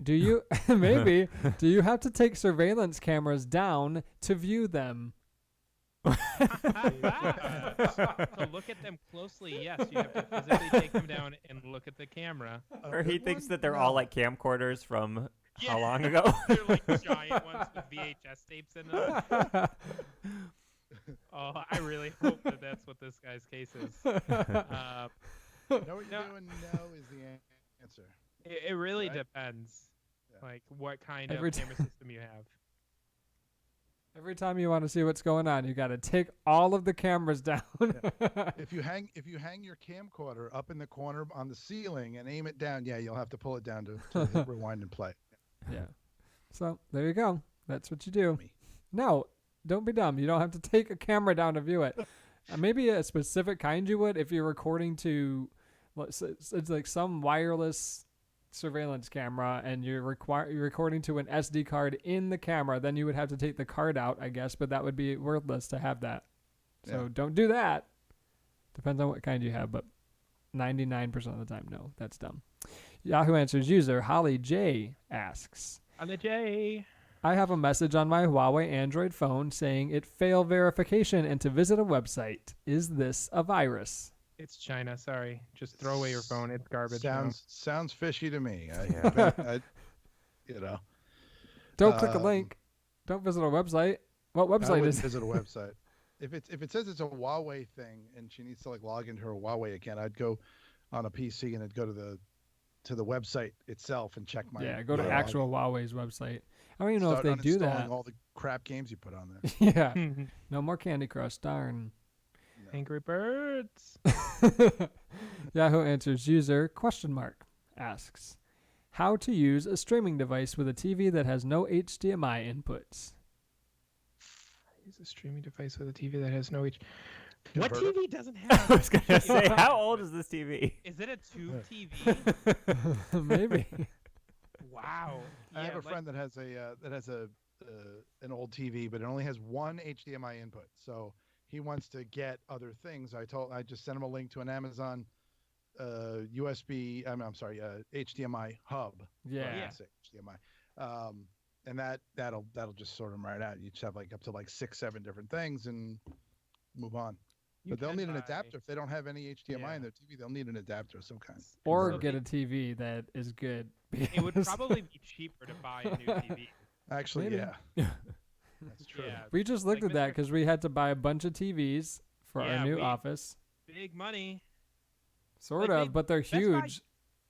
S3: do you maybe do you have to take surveillance cameras down to view them?
S1: To look at them closely, yes, you have to physically take them down and look at the camera.
S7: Or he thinks that they're all like camcorders from
S1: Yeah.
S7: how long ago?
S1: They're like giant ones with VHS tapes in them. Oh, I really hope that that's what this guy's case is.
S2: Know what you're doing? No is the answer.
S1: It really
S2: Right?
S1: depends,
S2: Yeah.
S1: like what kind
S3: Every
S1: of camera system you have.
S3: Every time you want to see what's going on, you got to take all of the cameras down.
S2: If you hang your camcorder up in the corner on the ceiling and aim it down, yeah, you'll have to pull it down to hit rewind and play.
S3: Yeah. So there you go. That's what you do.
S2: Me.
S3: No, don't be dumb. You don't have to take a camera down to view it. Maybe a specific kind you would if you're recording to, it's like some wireless surveillance camera and you're recording to an SD card in the camera. Then you would have to take the card out, I guess, but that would be worthless to have that. So
S2: Yeah.
S3: don't do that. Depends on what kind you have, but 99% of the time, no, that's dumb. Yahoo Answers user Holly J asks,
S1: On the J.
S3: I have a message on my Huawei Android phone saying it failed verification and to visit a website. Is this a virus?
S1: It's China. Sorry, just throw away your phone. It's garbage.
S2: Sounds fishy to me. You know.
S3: Don't click a link. Don't visit a website. What
S2: I
S3: website
S2: wouldn't
S3: is it?
S2: visit a website. If it says it's a Huawei thing and she needs to like log into her Huawei account, I'd go on a PC and I'd go to the website itself and check my
S3: Go to
S2: my
S3: actual Huawei's website. I don't even know if
S2: Start
S3: they do
S2: uninstalling
S3: that.
S2: all the crap games you put on there.
S3: Yeah.
S1: Mhm.
S3: No more Candy Crush. Darn.
S1: Angry Birds.
S3: Yahoo Answers user ? Asks, how to use a streaming device with a TV that has no HDMI inputs.
S1: Use a streaming device with a TV that has no H.
S2: You
S1: What
S2: heard of-
S1: TV doesn't
S7: I
S1: have?
S7: was gonna say, how old is this TV?
S1: Is it a tube TV?
S3: Maybe.
S1: Wow.
S2: I have
S1: Yeah,
S2: a friend that has an old TV, but it only has one HDMI input. So he wants to get other things. I just sent him a link to an Amazon HDMI hub.
S3: Yeah.
S2: Or I say HDMI. And that'll just sort them right out. You just have like up to like 6-7 different things and move on. But they'll need an adapter if they don't have any HDMI in their TV. They'll need an adapter of some kind.
S3: Or
S1: So
S3: get a TV that is good.
S1: It would probably be cheaper to buy a new TV.
S2: Actually,
S3: Maybe.
S2: yeah. That's true.
S1: Yeah,
S3: We just looked
S1: Like
S3: at that
S1: Mr.
S3: because we had to buy a bunch of TVs for our
S1: Yeah,
S3: new
S1: we-
S3: office.
S1: big money.
S3: Sort
S1: like
S3: of,
S1: they-
S3: but they're
S1: Best Buy-
S3: huge.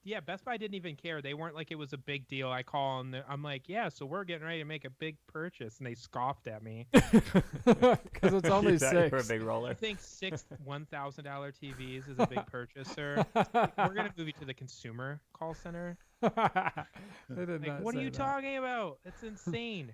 S1: Yeah, Best Buy didn't even care. They weren't like it was a big deal. I call and I'm like, yeah, so we're getting ready to make a big purchase, and they scoffed at me.
S3: Because it's only
S7: You thought you were a
S3: 6.
S7: big
S1: I
S7: roller.
S1: think 6 $1,000 TVs is a big purchase, sir. We're gonna move you to the consumer call center.
S3: They did
S1: Like,
S3: not
S1: what are
S3: say
S1: you
S3: that.
S1: talking about? It's insane.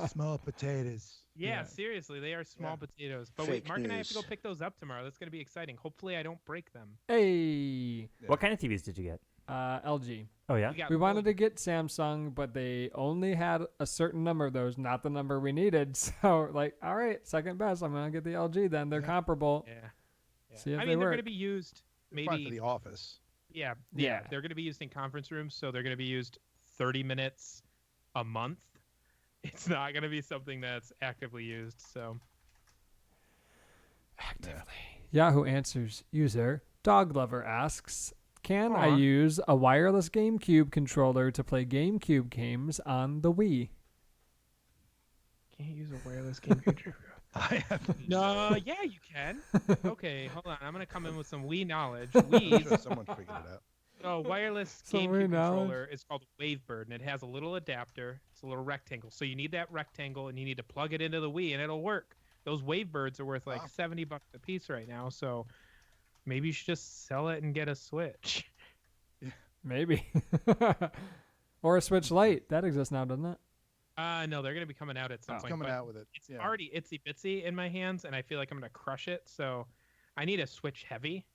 S2: Small potatoes.
S1: Yeah,
S3: Yeah.
S1: seriously, they are small
S2: Yeah.
S1: potatoes. But
S4: Fake
S1: Mark and I have to go
S4: news.
S1: pick those up tomorrow. That's gonna be exciting. Hopefully, I don't break them.
S3: Hey,
S7: What kind of TVs did you get?
S3: LG.
S7: Oh yeah.
S1: got
S3: We wanted
S1: really-
S3: to get Samsung, but they only had a certain number of those, not the number we needed. So, like, all right, second best. I'm gonna get the LG. Then they're
S2: Yeah.
S3: comparable.
S1: Yeah.
S3: See if
S1: I
S3: they
S1: mean, they're
S3: work.
S1: gonna be used
S2: Fine for
S1: maybe.
S2: the office.
S1: Yeah,
S3: Yeah.
S1: they're gonna be used in conference rooms, so they're gonna be used 30 minutes a month. It's not gonna be something that's actively used. So
S3: Yahoo Answers user Dog Lover asks, "Can I
S1: Aw.
S3: use a wireless GameCube controller to play GameCube games on the Wii?"
S1: can't use a wireless game controller.
S2: I have
S1: No, yeah, you can. Okay, hold on. I'm gonna come in with some Wii knowledge.
S2: I'm
S1: Wii,
S2: sure someone figured it out.
S1: a wireless
S3: Some
S1: GameCube
S3: Wii knowledge.
S1: controller is called a Wavebird, and it has a little adapter. It's a little rectangle. So you need that rectangle, and you need to plug it into the Wii, and it'll work. Those Wavebirds are worth like
S2: Wow.
S1: $70 a piece right now. So maybe you should just sell it and get a Switch.
S3: Maybe. Or a Switch Lite. That exists now, doesn't it?
S1: No, they're gonna be coming out at some
S2: It's
S1: point.
S2: coming
S1: but
S2: out with it.
S1: It's
S2: Yeah.
S1: already itsy bitsy in my hands, and I feel like I'm gonna crush it. So I need a Switch heavy,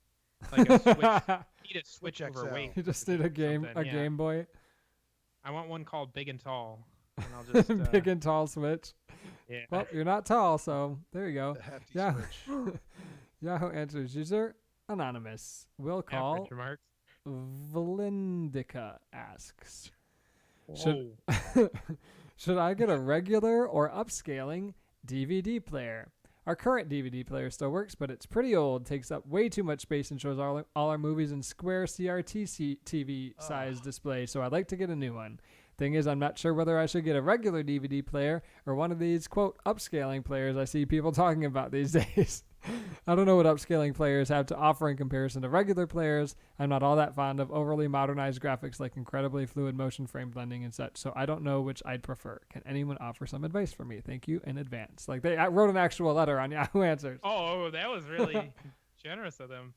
S1: like a Switch. Need a Switch
S2: Switch XL.
S1: overweight.
S3: You just need a game,
S1: Something, yeah.
S3: Game Boy,
S1: I want one called Big and Tall, and I'll just
S3: big and tall Switch.
S1: yeah.
S3: Well, you're not tall, so there you go.
S2: The hefty
S3: Yeah.
S2: switch.
S3: Yahoo Answers user Anonymous will call
S1: Average remarks.
S3: Valindica asks,
S1: Whoa.
S3: should I get a regular or upscaling DVD player? Our current DVD player still works, but it's pretty old, takes up way too much space, and shows all our movies in square CRT TV size display, so I'd like to get a new one. Thing is, I'm not sure whether I should get a regular DVD player or one of these, quote, upscaling players I see people talking about these days. I don't know what upscaling players have to offer in comparison to regular players. I'm not all that fond of overly modernized graphics like incredibly fluid motion frame blending and such, so I don't know which I'd prefer. Can anyone offer some advice for me? Thank you in advance. Like, I wrote an actual letter on Yahoo Answers.
S1: Oh, that was really generous of them.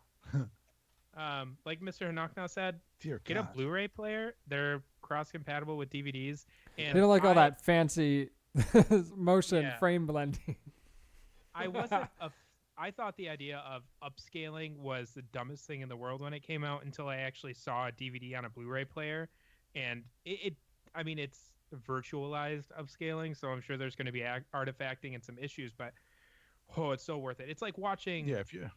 S1: Like Mr. Hanakna said,
S2: Dear
S1: get
S2: God.
S1: a Blu-ray player. They're cross-compatible with DVDs. And
S3: They don't like all
S1: I-
S3: that fancy motion
S1: Yeah.
S3: frame blending.
S1: I wasn't a. I thought the idea of upscaling was the dumbest thing in the world when it came out until I actually saw a DVD on a Blu-ray player, and I mean, it's virtualized upscaling, so I'm sure there's going to be artifacting and some issues, but oh, it's so worth it. It's like watching
S2: Yeah, if you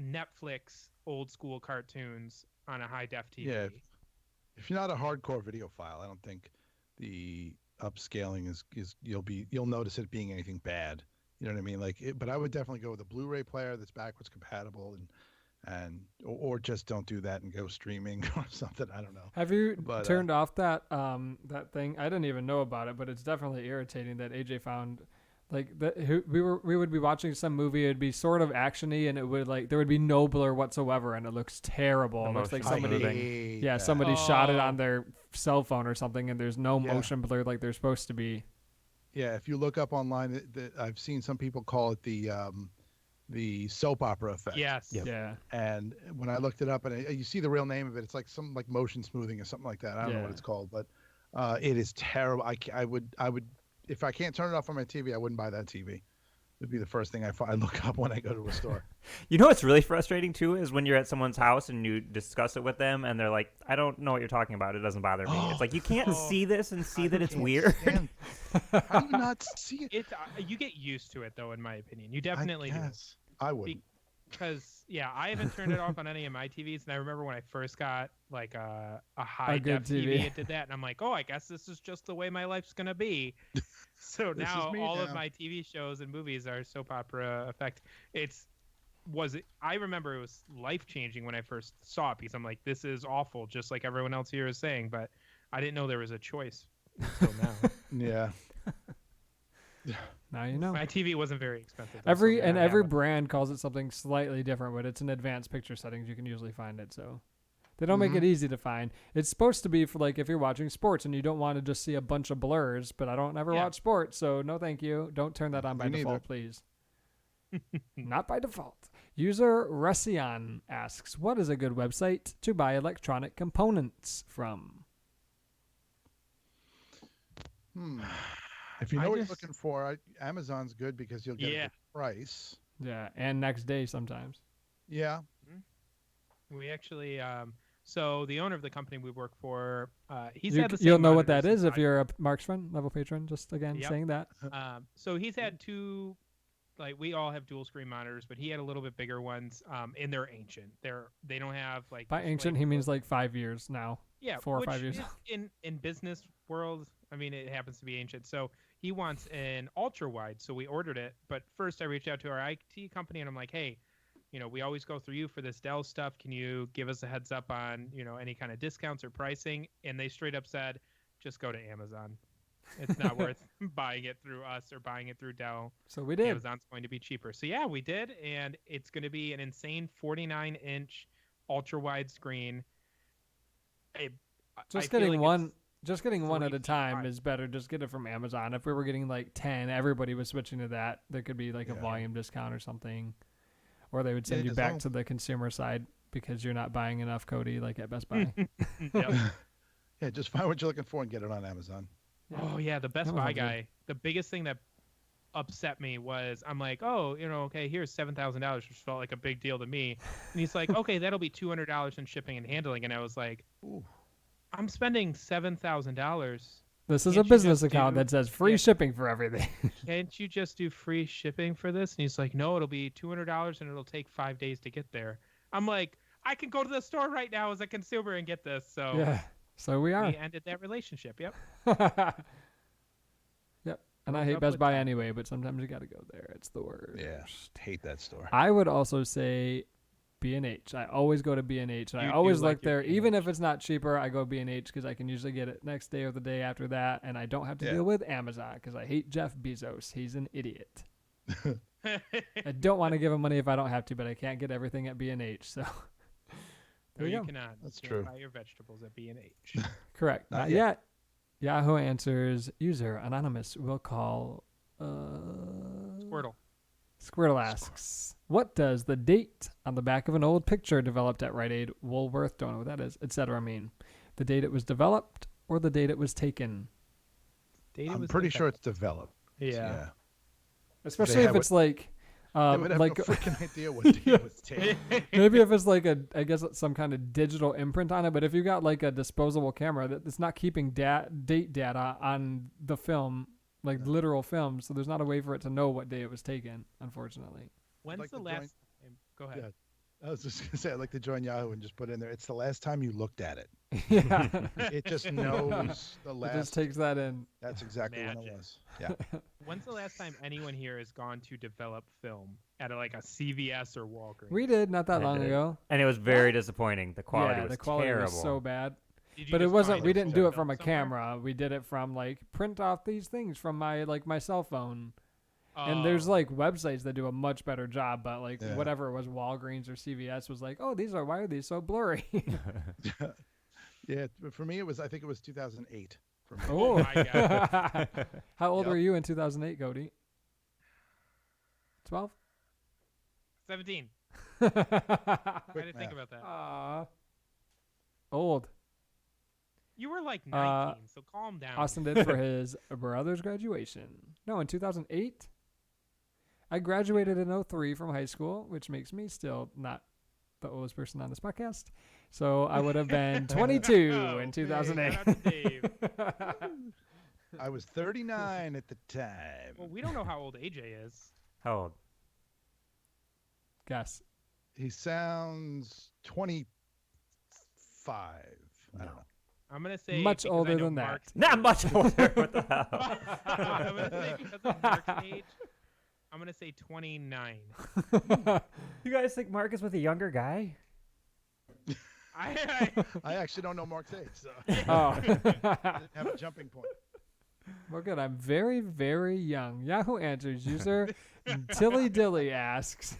S1: Netflix old school cartoons on a high def TV.
S2: Yeah, if you're not a hardcore videophile, I don't think the upscaling is you'll notice it being anything bad. You know what I mean? But I would definitely go with a Blu-ray player that's backwards compatible or just don't do that and go streaming or something. I don't know.
S3: Have you
S2: But,
S3: turned off that thing? I didn't even know about it, but it's definitely irritating that AJ found like that we would be watching some movie, it'd be sort of actiony, and it would there would be no blur whatsoever, and it looks terrible.
S7: The
S3: It looks like
S7: motion
S3: somebody
S7: moving.
S3: yeah
S2: that.
S3: somebody shot it
S1: Oh.
S3: on their cell phone or something, and there's no
S2: Yeah.
S3: motion blur like there's supposed to be.
S2: Yeah, if you look up online, I've seen some people call it the soap opera effect.
S1: Yes.
S7: Yep.
S3: Yeah.
S2: And when I looked it up, and you see the real name of it, it's like some like motion smoothing or something like that. I don't know
S3: Yeah.
S2: what it's called, but it is terrible. I would if I can't turn it off on my TV, I wouldn't buy that TV. It'd be the first thing I look up when I go to a store.
S7: You know what's really frustrating too is when you're at someone's house and you discuss it with them and they're like, I don't know what you're talking about. It doesn't bother me. It's like you can't see this and see that it's weird.
S2: How do you not see it?
S1: It's you get used to it though, in my opinion. You definitely do.
S2: I wouldn't.
S1: Because I haven't turned it off on any of my TVs, and I remember when I first got like a high
S3: good
S1: def TV,
S3: TV.
S1: it did that, and I'm like, oh, I guess this is just the way my life's gonna be. So
S2: This
S1: now
S2: is me
S1: all of
S2: now.
S1: my TV shows and movies are soap opera effect. I remember it was life changing when I first saw it because I'm like, this is awful, just like everyone else here is saying, but I didn't know there was a choice until now.
S2: Yeah.
S3: Now you know.
S1: My TV wasn't very expensive. though,
S3: Every
S1: so I
S3: every
S1: have it.
S3: brand calls it something slightly different, but it's in advanced picture settings. You can usually find it, so they don't make it easy to find. It's supposed to be for like if you're watching sports and you don't want to just see a bunch of blurs. But I don't ever
S1: Yeah.
S3: watch sports, so no, thank you. Don't turn that on by
S2: Me neither.
S3: default, please. Not by default. User Resian asks, "What is a good website to buy electronic components from?"
S2: If you know
S1: I
S2: what
S1: just-
S2: you're looking for, Amazon's good because you'll get a
S1: Yeah.
S2: good price.
S3: Yeah, and next day sometimes.
S2: Yeah.
S1: We actually, so the owner of the company we work for, he's
S3: You,
S1: had the
S3: you'll
S1: same
S3: know what that
S1: monitors
S3: is
S1: since
S3: if you're a Mark's friend, level patron. Just again
S1: Yep.
S3: saying that.
S1: So he's had two, like we all have dual screen monitors, but he had a little bit bigger ones, and they're ancient. They don't have like
S3: By
S1: display
S3: ancient, he means
S1: control.
S3: like 5 years now.
S1: yeah,
S3: 4 or
S1: which
S3: 5 years.
S1: is in business world. I mean, it happens to be ancient. So he wants an ultra wide. So we ordered it, but first I reached out to our IT company and I'm like, hey, we always go through you for this Dell stuff. Can you give us a heads up on, any kind of discounts or pricing? And they straight up said, just go to Amazon. It's not worth buying it through us or buying it through Dell.
S3: So we did.
S1: Amazon's going to be cheaper. So yeah, we did. And it's going to be an insane 49-inch ultra wide screen.
S3: Just
S1: I feel
S3: getting
S1: like
S3: one.
S1: it's-
S3: Just getting one
S1: 3
S3: at a
S1: feet
S3: time
S1: high.
S3: is better. Just get it from Amazon. If we were getting like 10, everybody was switching to that. There could be like a
S2: Yeah.
S3: volume discount or something. Or they would send
S2: Yeah,
S3: you
S2: as
S3: back
S2: long-
S3: to the consumer side because you're not buying enough, Cody, like at Best Buy.
S1: Yep.
S2: Yeah, just find what you're looking for and get it on Amazon.
S1: Oh yeah, the Best
S3: Amazon's
S1: Buy
S3: good.
S1: guy. The biggest thing that upset me was I'm like, oh, okay, here's $7,000, which felt like a big deal to me. And he's like, okay, that'll be $200 in shipping and handling. And I was like,
S2: Ooh.
S1: I'm spending $7,000.
S3: This is a
S1: Can't you
S3: business
S1: just
S3: account
S1: do-
S3: that says free
S1: yeah.
S3: shipping for everything.
S1: Can't you just do free shipping for this? And he's like, no, it'll be $200 and it'll take 5 days to get there. I'm like, I can go to the store right now as a consumer and get this. So
S3: Yeah. So we are.
S1: we ended that relationship. Yep.
S3: Yep. And I
S1: Broke
S3: hate
S1: up
S3: Best
S1: with
S3: Buy
S1: that.
S3: anyway, but sometimes you got to go there. It's the worst.
S2: Yeah. Hate that store.
S3: I would also say B&H. I always go to B&H. And I
S1: You do
S3: always
S1: like
S3: look
S1: your
S3: there. Even
S1: B&H.
S3: if it's not cheaper, I go B&H because I can usually get it next day or the day after that. And I don't have to
S2: Yeah.
S3: deal with Amazon because I hate Jeff Bezos. He's an idiot. I don't want to give him money if I don't have to, but I can't get everything at B&H. So
S1: No,
S3: there you
S1: you
S3: go.
S1: cannot.
S2: That's
S1: You can't
S3: Uh,
S2: true.
S1: Buy your vegetables at B&H.
S3: Correct.
S2: Not
S3: Not
S2: yet.
S3: yet. Yahoo answers user anonymous will call
S1: Squirtle.
S3: Squirtle asks, what does the date on the back of an old picture developed at Rite Aid, Woolworth, don't know what that is, etc. mean? The date it was developed or the date it was taken?
S1: Data
S2: I'm
S1: was
S2: pretty
S1: like
S2: sure it's developed.
S1: Yeah.
S3: Especially if
S2: have
S3: it's like,
S2: They would have
S3: like
S2: no freaking idea what day it was taken.
S3: maybe if it's like I guess it's some kind of digital imprint on it. But if you got like a disposable camera, it's not keeping date data on the film, like literal film. So there's not a way for it to know what day it was taken, unfortunately.
S1: When's
S2: like
S1: the
S2: to
S1: last time? Go ahead.
S2: Yeah. I was just gonna say I'd like to join Yahoo and just put in there. It's the last time you looked at it.
S3: Yeah,
S2: It just knows the
S3: it
S2: last.
S3: just takes that in.
S2: That's exactly when it
S1: Magic.
S2: was. Yeah.
S1: When's the last time anyone here has gone to develop film at like a CVS or Walgreens?
S3: We did not that
S7: I
S3: long
S7: did.
S3: ago.
S7: And it was very disappointing. The quality
S3: yeah,
S7: was
S3: the quality
S7: terrible.
S3: was so bad.
S1: Did you
S3: But it
S1: just
S3: wasn't.
S1: find
S3: We
S1: it
S3: didn't
S1: and
S3: do
S1: showed
S3: it from a
S1: up somewhere?
S3: camera. We did it from like print off these things from my cell phone. And there's
S1: Oh.
S3: like websites that do a much better job, but like
S2: Yeah.
S3: whatever it was, Walgreens or CVS was like, oh, why are these so blurry?
S2: Yeah. But for me, I think it was 2008. For me.
S3: Oh
S1: my God.
S3: How old
S2: Yep.
S3: were you in 2008, Cody? 12?
S1: 17. I didn't think about that.
S3: Old.
S1: You were like 19, so calm down.
S3: Austin did for his brother's graduation. No, in 2008. I graduated in 03 from high school, which makes me still not the oldest person on this podcast. So I would have been 22
S1: Oh,
S3: in
S1: hey,
S3: 2008.
S1: shout out to Dave.
S2: I was 39 at the time.
S1: Well, we don't know how old AJ is.
S7: How old?
S3: Guess.
S2: He sounds 25. I don't know.
S1: I'm gonna say
S3: Much
S1: because I
S3: older
S1: know
S3: than that.
S1: Mark's
S7: Not much older. What the hell?
S1: I'm gonna say because of Mark's age. I'm gonna say 29.
S7: You guys think Mark is with a younger guy?
S1: I
S2: I actually don't know Mark's age, so
S3: Oh.
S2: I didn't have a jumping point.
S3: Well, good. I'm very, very young. Yahoo Answers user Tilly Dilly asks,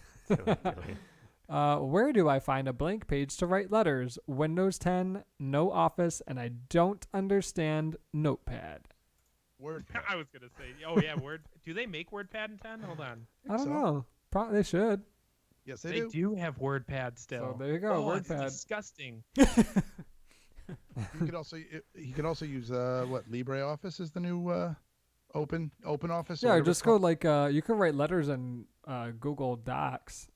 S3: where do I find a blank page to write letters? Windows 10, no Office, and I don't understand Notepad.
S2: WordPad.
S1: I was gonna say, oh yeah, Word. Do they make WordPad in 10? Hold on.
S3: I don't
S2: so.
S3: know. Probably they should.
S2: Yes,
S1: They do have WordPad still.
S3: So there you go.
S1: Oh, it's
S3: WordPad.
S1: disgusting.
S2: You could also use what LibreOffice is the new open office. or
S3: Yeah,
S2: whatever
S3: just
S2: it's
S3: go
S2: called.
S3: like you can write letters in Google Docs.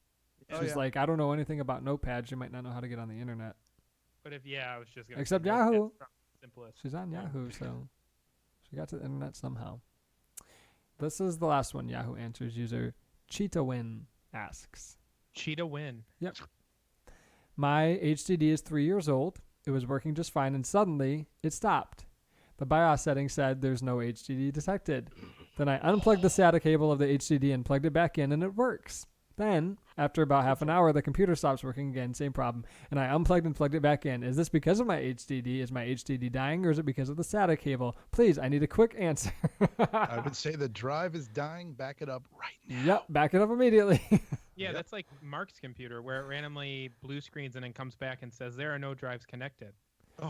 S2: Oh,
S3: She's
S2: yeah.
S3: like, I don't know anything about notepads. You might not know how to get on the internet.
S1: But if I was just gonna.
S3: Except
S1: say Notepad's
S3: Yahoo.
S1: probably the simplest.
S3: She's on Yahoo, so she got to the internet somehow. This is the last one. Yahoo Answers user Cheetah Win asks,
S1: Cheetah win.
S3: my HDD is 3 years old. It was working just fine, and suddenly it stopped. The BIOS setting said there's no HDD detected. Then I unplugged the SATA cable of the HDD and plugged it back in, and it works. Then, after about half an hour, the computer stops working again, same problem, and I unplugged and plugged it back in. Is this because of my HDD? Is my HDD dying, or is it because of the SATA cable? Please, I need a quick answer.
S2: I would say the drive is dying. Back it up right now.
S3: Yep, back it up immediately.
S1: Yeah,
S2: Yep.
S1: that's like Mark's computer where it randomly blue screens and then comes back and says there are no drives connected.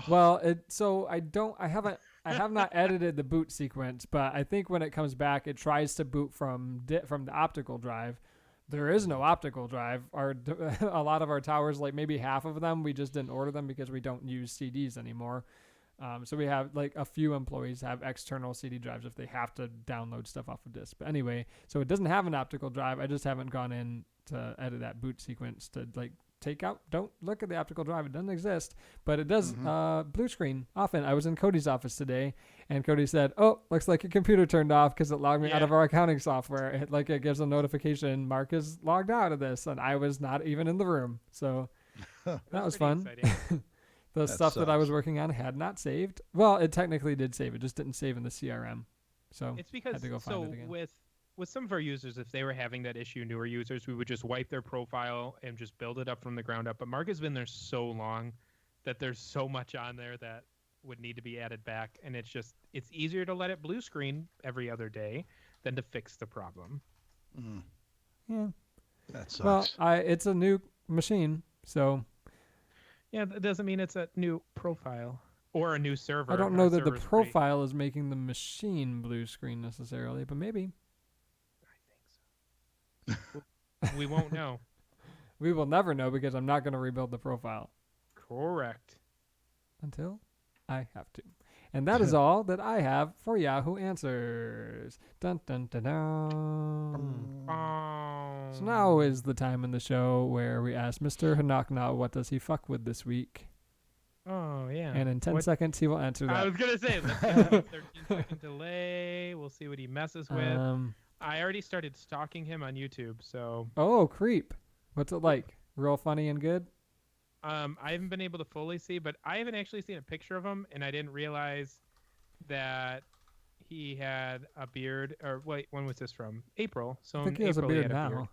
S3: Well, I have not edited the boot sequence, but I think when it comes back, it tries to boot from the optical drive. There is no optical drive. A lot of our towers, like maybe half of them, we just didn't order them because we don't use CDs anymore. So we have like a few employees have external CD drives if they have to download stuff off of disk. But anyway, so it doesn't have an optical drive. I just haven't gone in to edit that boot sequence to like take out. Don't look at the optical drive. It doesn't exist, but it does blue screen often. I was in Cody's office today, and Cody said, "Oh, looks like your computer turned off because it logged me out
S1: Yeah.
S3: of our accounting software. It gives a notification. Mark is logged out of this, and I was not even in the room. So that was
S1: pretty
S3: fun.
S1: exciting.
S3: The
S2: That
S3: stuff that I
S2: sucks.
S3: was working on had not saved. Well, it technically did save. It just didn't save in the CRM. So
S1: It's because
S3: had to go find it again.
S1: with some of our users, if they were having that issue, newer users, we would just wipe their profile and just build it up from the ground up. But Mark has been there so long that there's so much on there that would need to be added back, and it's easier to let it blue screen every other day than to fix the problem.
S3: yeah.
S2: That sucks.
S3: Well, it's a new machine, so
S1: Yeah, that doesn't mean it's a new profile or a new server.
S3: I don't
S1: Our
S3: know that the
S1: server's pretty-
S3: profile is making the machine blue screen necessarily, but maybe.
S1: We won't know.
S3: We will never know because I'm not going to rebuild the profile
S1: Correct.
S3: until I have to. And that is all that I have for Yahoo Answers. Dun, dun, dun, dun. So now is the time in the show where we ask Mr. Hanakna what does he fuck with this week.
S1: Oh yeah.
S3: And in 10
S1: What-
S3: seconds he will answer
S1: I
S3: that.
S1: was gonna say let's give him a 13-second delay. We'll see what he messes with. I already started stalking him on YouTube, so
S3: Oh, creep. What's it like? Real funny and good?
S1: I haven't been able to fully see, but I haven't actually seen a picture of him, and I didn't realize that he had a beard. Or wait, when was this from? April. So
S3: I think
S1: in
S3: he has a
S1: April
S3: beard
S1: had
S3: now.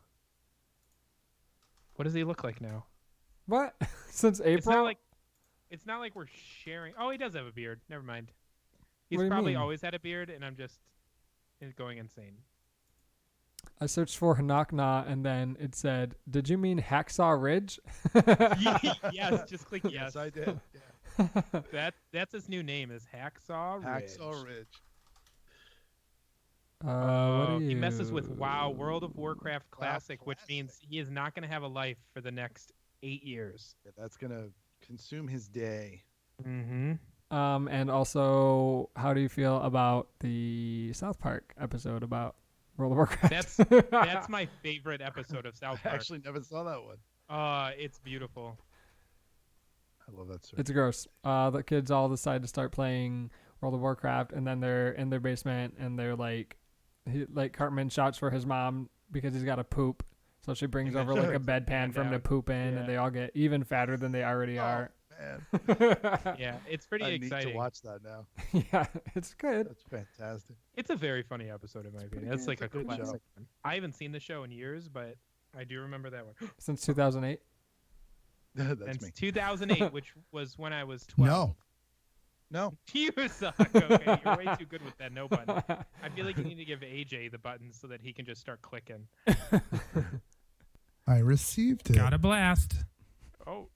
S1: What does he look like now?
S3: What? Since April?
S1: It's not like we're sharing. Oh, he does have a beard. Never mind. He's
S3: What do you
S1: probably
S3: mean?
S1: always had a beard, and I'm just going insane.
S3: I searched for Hanakna and then it said, did you mean Hacksaw Ridge?
S1: Yes, just click yes.
S2: yes, I did.
S1: That's his new name is Hacksaw Ridge.
S2: Hacksaw Ridge.
S3: What are
S1: He messes with
S3: you-
S1: WoW, World of Warcraft Classic, which
S2: Classic.
S1: means he is not going to have a life for the next 8 years.
S2: Yeah, that's gonna consume his day.
S1: Mm-hmm.
S3: And also, how do you feel about the South Park episode about World of Warcraft.
S1: That's my favorite episode of South
S2: I
S1: Park.
S2: actually never saw that one.
S1: It's beautiful.
S2: I love that story.
S3: It's gross. The kids all decide to start playing World of Warcraft, and then they're in their basement, and they're like, Cartman shouts for his mom because he's got to poop, so she brings over like a bedpan for him to poop in, and they all get even fatter than they already are.
S2: Man,
S1: Yeah, it's pretty
S2: I need
S1: exciting.
S2: to watch that now.
S3: Yeah, it's good.
S2: That's fantastic.
S1: It's a very funny episode in my opinion. It's like
S2: It's
S1: a
S2: a good show.
S1: classic one. I haven't seen the show in years, but I do remember that one.
S3: Since 2008.
S2: That's
S1: Since
S2: me.
S1: 2008, which was when I was 12.
S2: No,
S1: You suck. Okay, you're way too good with that no button. I feel like you need to give AJ the button so that he can just start clicking.
S9: I received it.
S10: Got a blast.
S1: Oh.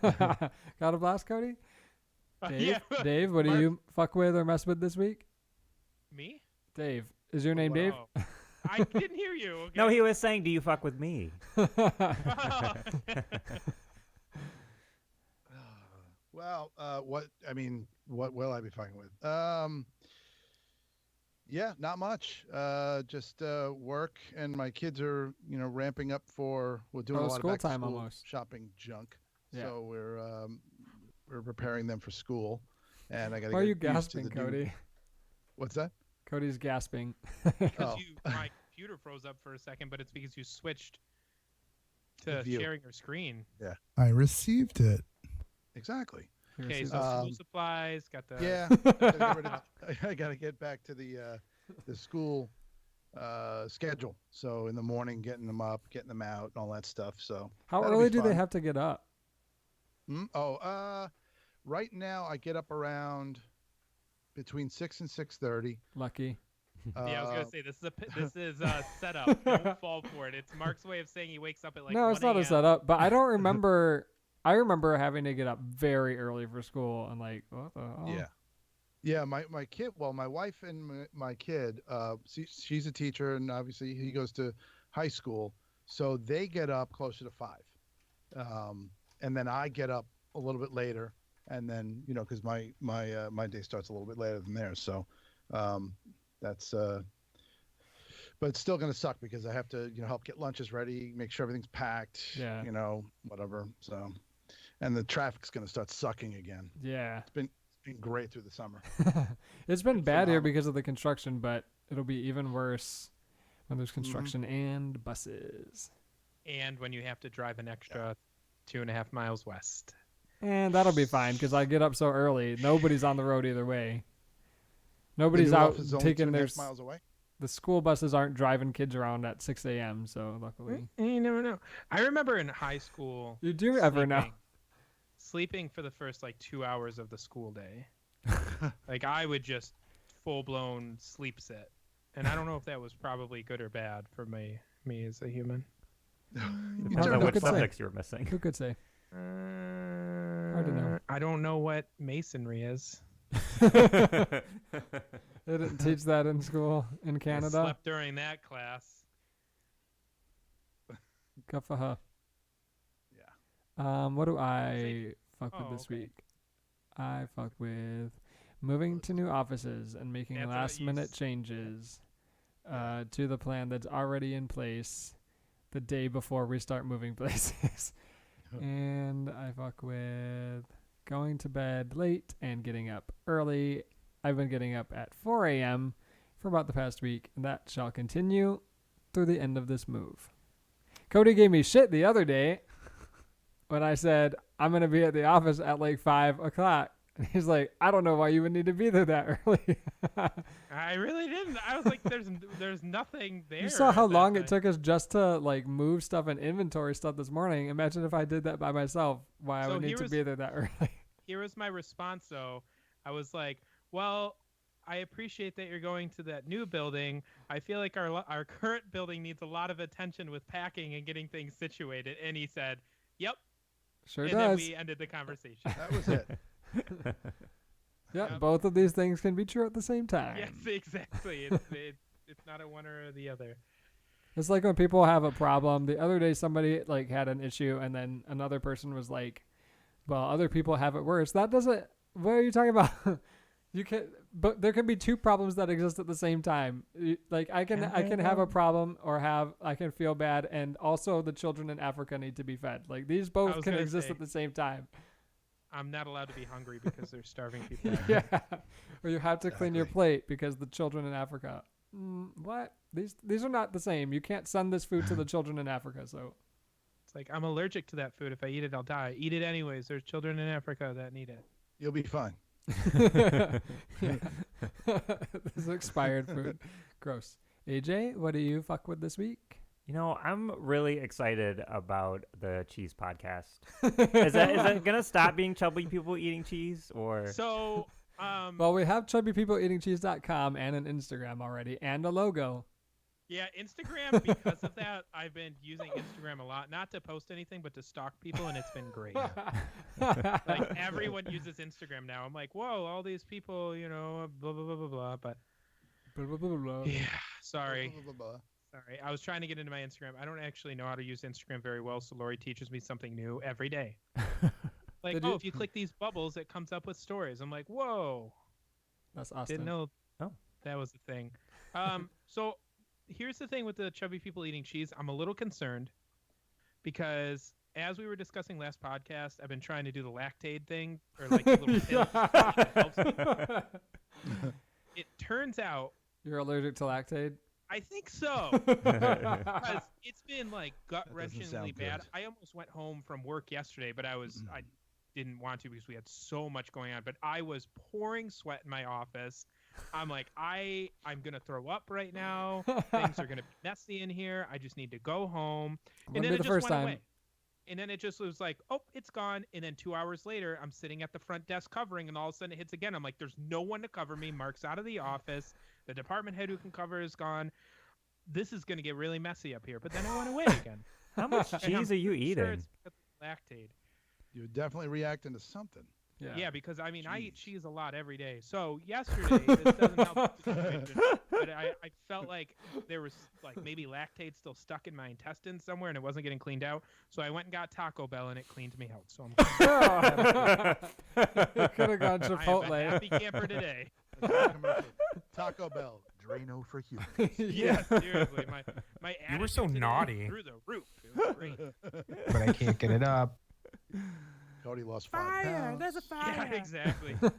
S3: Got a blast, Cody? Dave,
S1: Yeah.
S3: Dave, what do you fuck with or mess with this week?
S1: Me?
S3: Dave. Is your name Dave?
S1: Oh. I didn't hear you. Okay.
S7: No, he was saying, "Do you fuck with me?"
S2: well, what will I be fucking with? Yeah, not much. Just work, and my kids are, ramping up for. We're doing a lot
S3: school
S2: of back to
S3: time
S2: school
S3: almost.
S2: shopping junk.
S3: Yeah.
S2: So we're preparing them for school, and I got to.
S3: Why are you gasping, Cody?
S2: What's that?
S3: Cody's gasping.
S1: Because
S2: Oh.
S1: my computer froze up for a second, but it's because you switched to
S2: View.
S1: sharing your screen.
S9: I received it.
S2: Exactly.
S1: Okay, so
S2: Um,
S1: school supplies, got the
S2: Yeah, I got to get back to the school schedule. So in the morning, getting them up, getting them out, and all that stuff. So
S3: How
S2: that'll
S3: early
S2: be
S3: do they
S2: fun.
S3: have to get up?
S2: Right now I get up around between 6 and 6:30.
S3: Lucky.
S1: Yeah, I was gonna say this is a setup. Don't fall for it. It's Mark's way of saying he wakes up at like
S3: No, it's
S1: 1
S3: not a
S1: a.m.
S3: setup, but I don't remember. I remember having to get up very early for school and like, what the hell?
S2: Yeah. My kid. Well, my wife and my kid. She's a teacher, and obviously he goes to high school, so they get up closer to 5. And then I get up a little bit later, and then because my day starts a little bit later than theirs. So that's. But it's still gonna suck because I have to help get lunches ready, make sure everything's packed.
S3: Yeah.
S2: Whatever. So, and the traffic's gonna start sucking again.
S3: Yeah.
S2: It's been great through the summer.
S3: It's been bad here
S2: phenomenal.
S3: because of the construction, but it'll be even worse when there's construction and buses.
S1: And when you have to drive an extra 2.5 miles west.
S3: And that'll be fine because I get up so early. Nobody's on the road either way.
S2: The
S3: Nobody's
S2: new
S3: out
S2: office is only
S3: taking
S2: 2.5
S3: their.
S2: miles away.
S3: The school buses aren't driving kids around at 6 a.m. So luckily,
S1: You never know. I remember in high school.
S3: you do ever know.
S1: Sleeping for the first like 2 hours of the school day. Like I would just full blown sleep sit, and I don't know if that was probably good or bad for me as a human.
S7: Depends
S3: Who
S7: on what
S3: could say?
S7: subjects you were missing.
S3: Who could say?
S1: Hard
S3: to know.
S1: I don't know what masonry is.
S3: They didn't teach that in school in
S1: I
S3: Canada.
S1: slept during that class.
S3: Good for her.
S2: Yeah.
S3: What do I fuck with
S1: Oh,
S3: this
S1: okay.
S3: week? I fuck with moving to new offices and making
S1: That's what
S3: last
S1: you
S3: minute
S1: s-
S3: changes to the plan that's already in place the day before we start moving places. And I fuck with going to bed late and getting up early. I've been getting up at 4 a.m. for about the past week, and that shall continue through the end of this move. Cody gave me shit the other day when I said, I'm going to be at the office at like 5 o'clock. And he's like, I don't know why you would need to be there that early.
S1: I really didn't. I was like, there's nothing there.
S3: You saw how
S1: at that
S3: long
S1: time.
S3: it took us just to like move stuff and inventory stuff this morning. Imagine if I did that by myself, why I
S1: So
S3: would need
S1: here
S3: to
S1: was-
S3: be there that early.
S1: Here was my response though. I was like, well, I appreciate that you're going to that new building. I feel like our current building needs a lot of attention with packing and getting things situated. And he said, yep.
S3: Sure
S1: And
S3: does.
S1: then we ended the conversation.
S2: That was it.
S3: Yeah,
S1: Yep.
S3: both of these things can be true at the same time.
S1: Yes, exactly. It's not a one or the other.
S3: It's like when people have a problem. The other day, somebody like had an issue, and then another person was like, "Well, other people have it worse." That doesn't. What are you talking about? You can, but there can be two problems that exist at the same time. Like I can have a problem or I can feel bad, and also the children in Africa need to be fed. Like these both can exist at the same time.
S1: I'm not allowed to be hungry because there's starving people.
S3: Yeah, or you have to clean your plate because the children in Africa. What? These are not the same. You can't send this food to the children in Africa. So
S1: it's like I'm allergic to that food. If I eat it, I'll die. Eat it anyways. There's children in Africa that need it.
S2: You'll be fine.
S3: This is expired food. Gross. AJ, what do you fuck with this week?
S7: You know, I'm really excited about the cheese podcast. Is it gonna stop being chubby people eating cheese, or
S1: so?
S3: Well, we have chubbypeopleeatingcheese.com and an Instagram already, and a logo.
S1: Yeah, Instagram. Because of that, I've been using Instagram a lot, not to post anything, but to stalk people, and it's been great. Like everyone uses Instagram now. I'm like, whoa, all these people, you know, blah blah blah blah blah. But
S3: Blah, blah, blah, blah.
S1: yeah, sorry.
S2: Blah, blah, blah, blah.
S1: Sorry, I was trying to get into my Instagram. I don't actually know how to use Instagram very well, so Lori teaches me something new every day. Like, if you click these bubbles, it comes up with stories. I'm like, whoa.
S3: That's awesome.
S1: Didn't know that was the thing. So here's the thing with the chubby people eating cheese. I'm a little concerned because as we were discussing last podcast, I've been trying to do the Lactaid thing, or like the little pill that helps me. It turns out
S3: You're allergic to Lactaid?
S1: I think so. Because it's been like gut-wrenchingly bad.
S2: good.
S1: I almost went home from work yesterday, but I didn't want to because we had so much going on. But I was pouring sweat in my office. I'm like, I'm gonna throw up right now. Things are gonna be messy in here. I just need to go home. And then it just went away. And then it just was like, oh, it's gone. And then 2 hours later, I'm sitting at the front desk covering, and all of a sudden it hits again. I'm like, there's no one to cover me. Mark's out of the office. The department head who can cover is gone. This is going to get really messy up here. But then it went away again.
S7: how much cheese are you eating?
S1: Sure it's because of Lactaid.
S2: You're definitely reacting to something.
S1: Yeah, because I mean, I eat cheese a lot every day. So yesterday, this doesn't help the situation, but I felt like there was like maybe Lactaid still stuck in my intestines somewhere, and it wasn't getting cleaned out. So I went and got Taco Bell, and it cleaned me out. So I'm
S3: Could have gone
S1: I am a
S3: Chipotle.
S1: happy camper today.
S2: Taco Bell, Drano for humans.
S1: Yeah, seriously, my
S10: You were so
S1: attitude today
S10: naughty.
S1: through the roof. It was great.
S10: But I can't get it up.
S2: Cody lost 5 pounds.
S6: There's a fire.
S1: Yeah, exactly. Good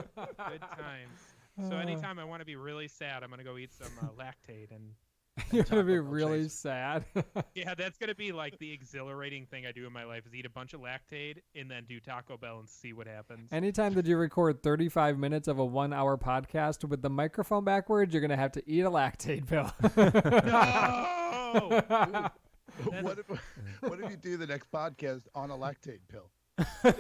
S1: times. So anytime I want to be really sad, I'm gonna go eat some Lactaid, and
S3: You're going to be
S2: Taco Bell
S3: really
S2: chaser.
S3: sad.
S1: yeah, that's gonna be like the exhilarating thing I do in my life is eat a bunch of Lactaid and then do Taco Bell and see what happens.
S3: Anytime that you record 35 minutes of a 1 hour podcast with the microphone backwards, you're going to have to eat a Lactaid pill.
S1: No!
S2: What if you do the next podcast on a Lactaid pill? Sweat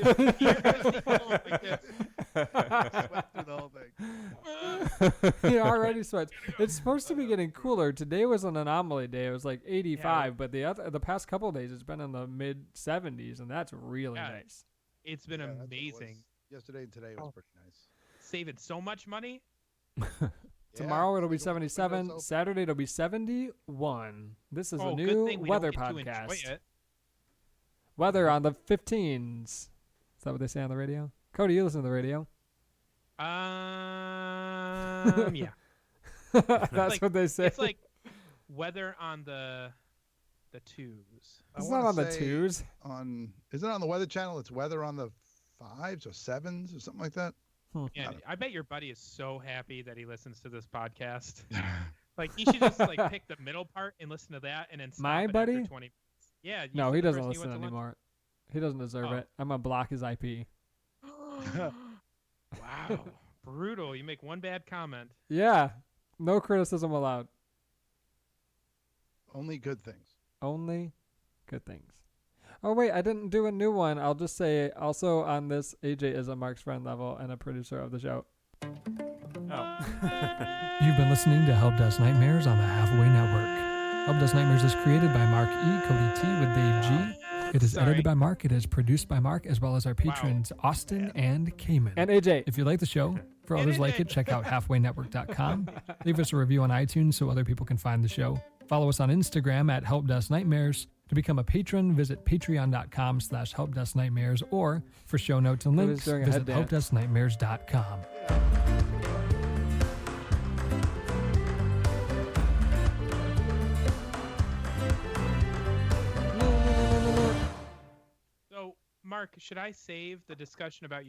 S2: through the whole thing.
S3: He already sweats. It's supposed to be getting cooler. Today was an anomaly day. It was like 85, but the past couple of days it's been in the mid 70s, and that's really nice.
S1: It's been
S2: Yeah, that's what it
S1: amazing.
S2: was. Yesterday and today was pretty nice.
S1: Saving so much money.
S3: Tomorrow it'll be
S2: you don't have the windows
S3: 77.
S2: open.
S3: Saturday it'll be 71. This is a
S1: Good
S3: new
S1: thing we
S3: weather
S1: don't get to
S3: podcast.
S1: enjoy it.
S3: Weather on the 15s. Is that what they say on the radio? Cody, you listen to the radio.
S1: Yeah.
S3: That's
S1: like-
S3: what they say.
S1: It's like weather on the twos.
S2: I
S3: It's
S2: wanna
S3: not on the
S2: say
S3: twos.
S2: Is it on the Weather Channel? It's weather on the 5s or 7s or something like that.
S1: Yeah, I bet your buddy is so happy that he listens to this podcast. Like he should just like pick the middle part and listen to that, and then stop
S3: My
S1: it
S3: buddy?
S1: After 20 minutes. Yeah. you
S3: No,
S1: said
S3: he
S1: the
S3: doesn't
S1: person you
S3: listen
S1: went to lunch
S3: anymore. He doesn't deserve
S1: Oh.
S3: it. I'm going to block his IP.
S1: Wow, brutal! You make one bad comment.
S3: Yeah. No criticism allowed.
S2: Only good things.
S3: Only good things. Oh, wait, I didn't do a new one. I'll just say also on this, AJ is a Mark's friend level and a producer of the show. You've been listening to Help Desk Nightmares on the Halfway Network. Help Desk Nightmares is created by Mark E., Cody T. with Dave G. It is edited by Mark. It is produced by Mark, as well as our patrons, Austin and Cayman. And AJ. If you like the show, for others like it, check out halfwaynetwork.com. Leave us a review on iTunes so other people can find the show. Follow us on Instagram at Help Desk Nightmares. To become a patron, visit patreon.com/helpdesknightmares, or for show notes and
S11: It was
S3: links,
S11: during a
S3: visit
S11: head dance.
S3: helpdesknightmares.com.
S1: So, Mark, should I save the discussion about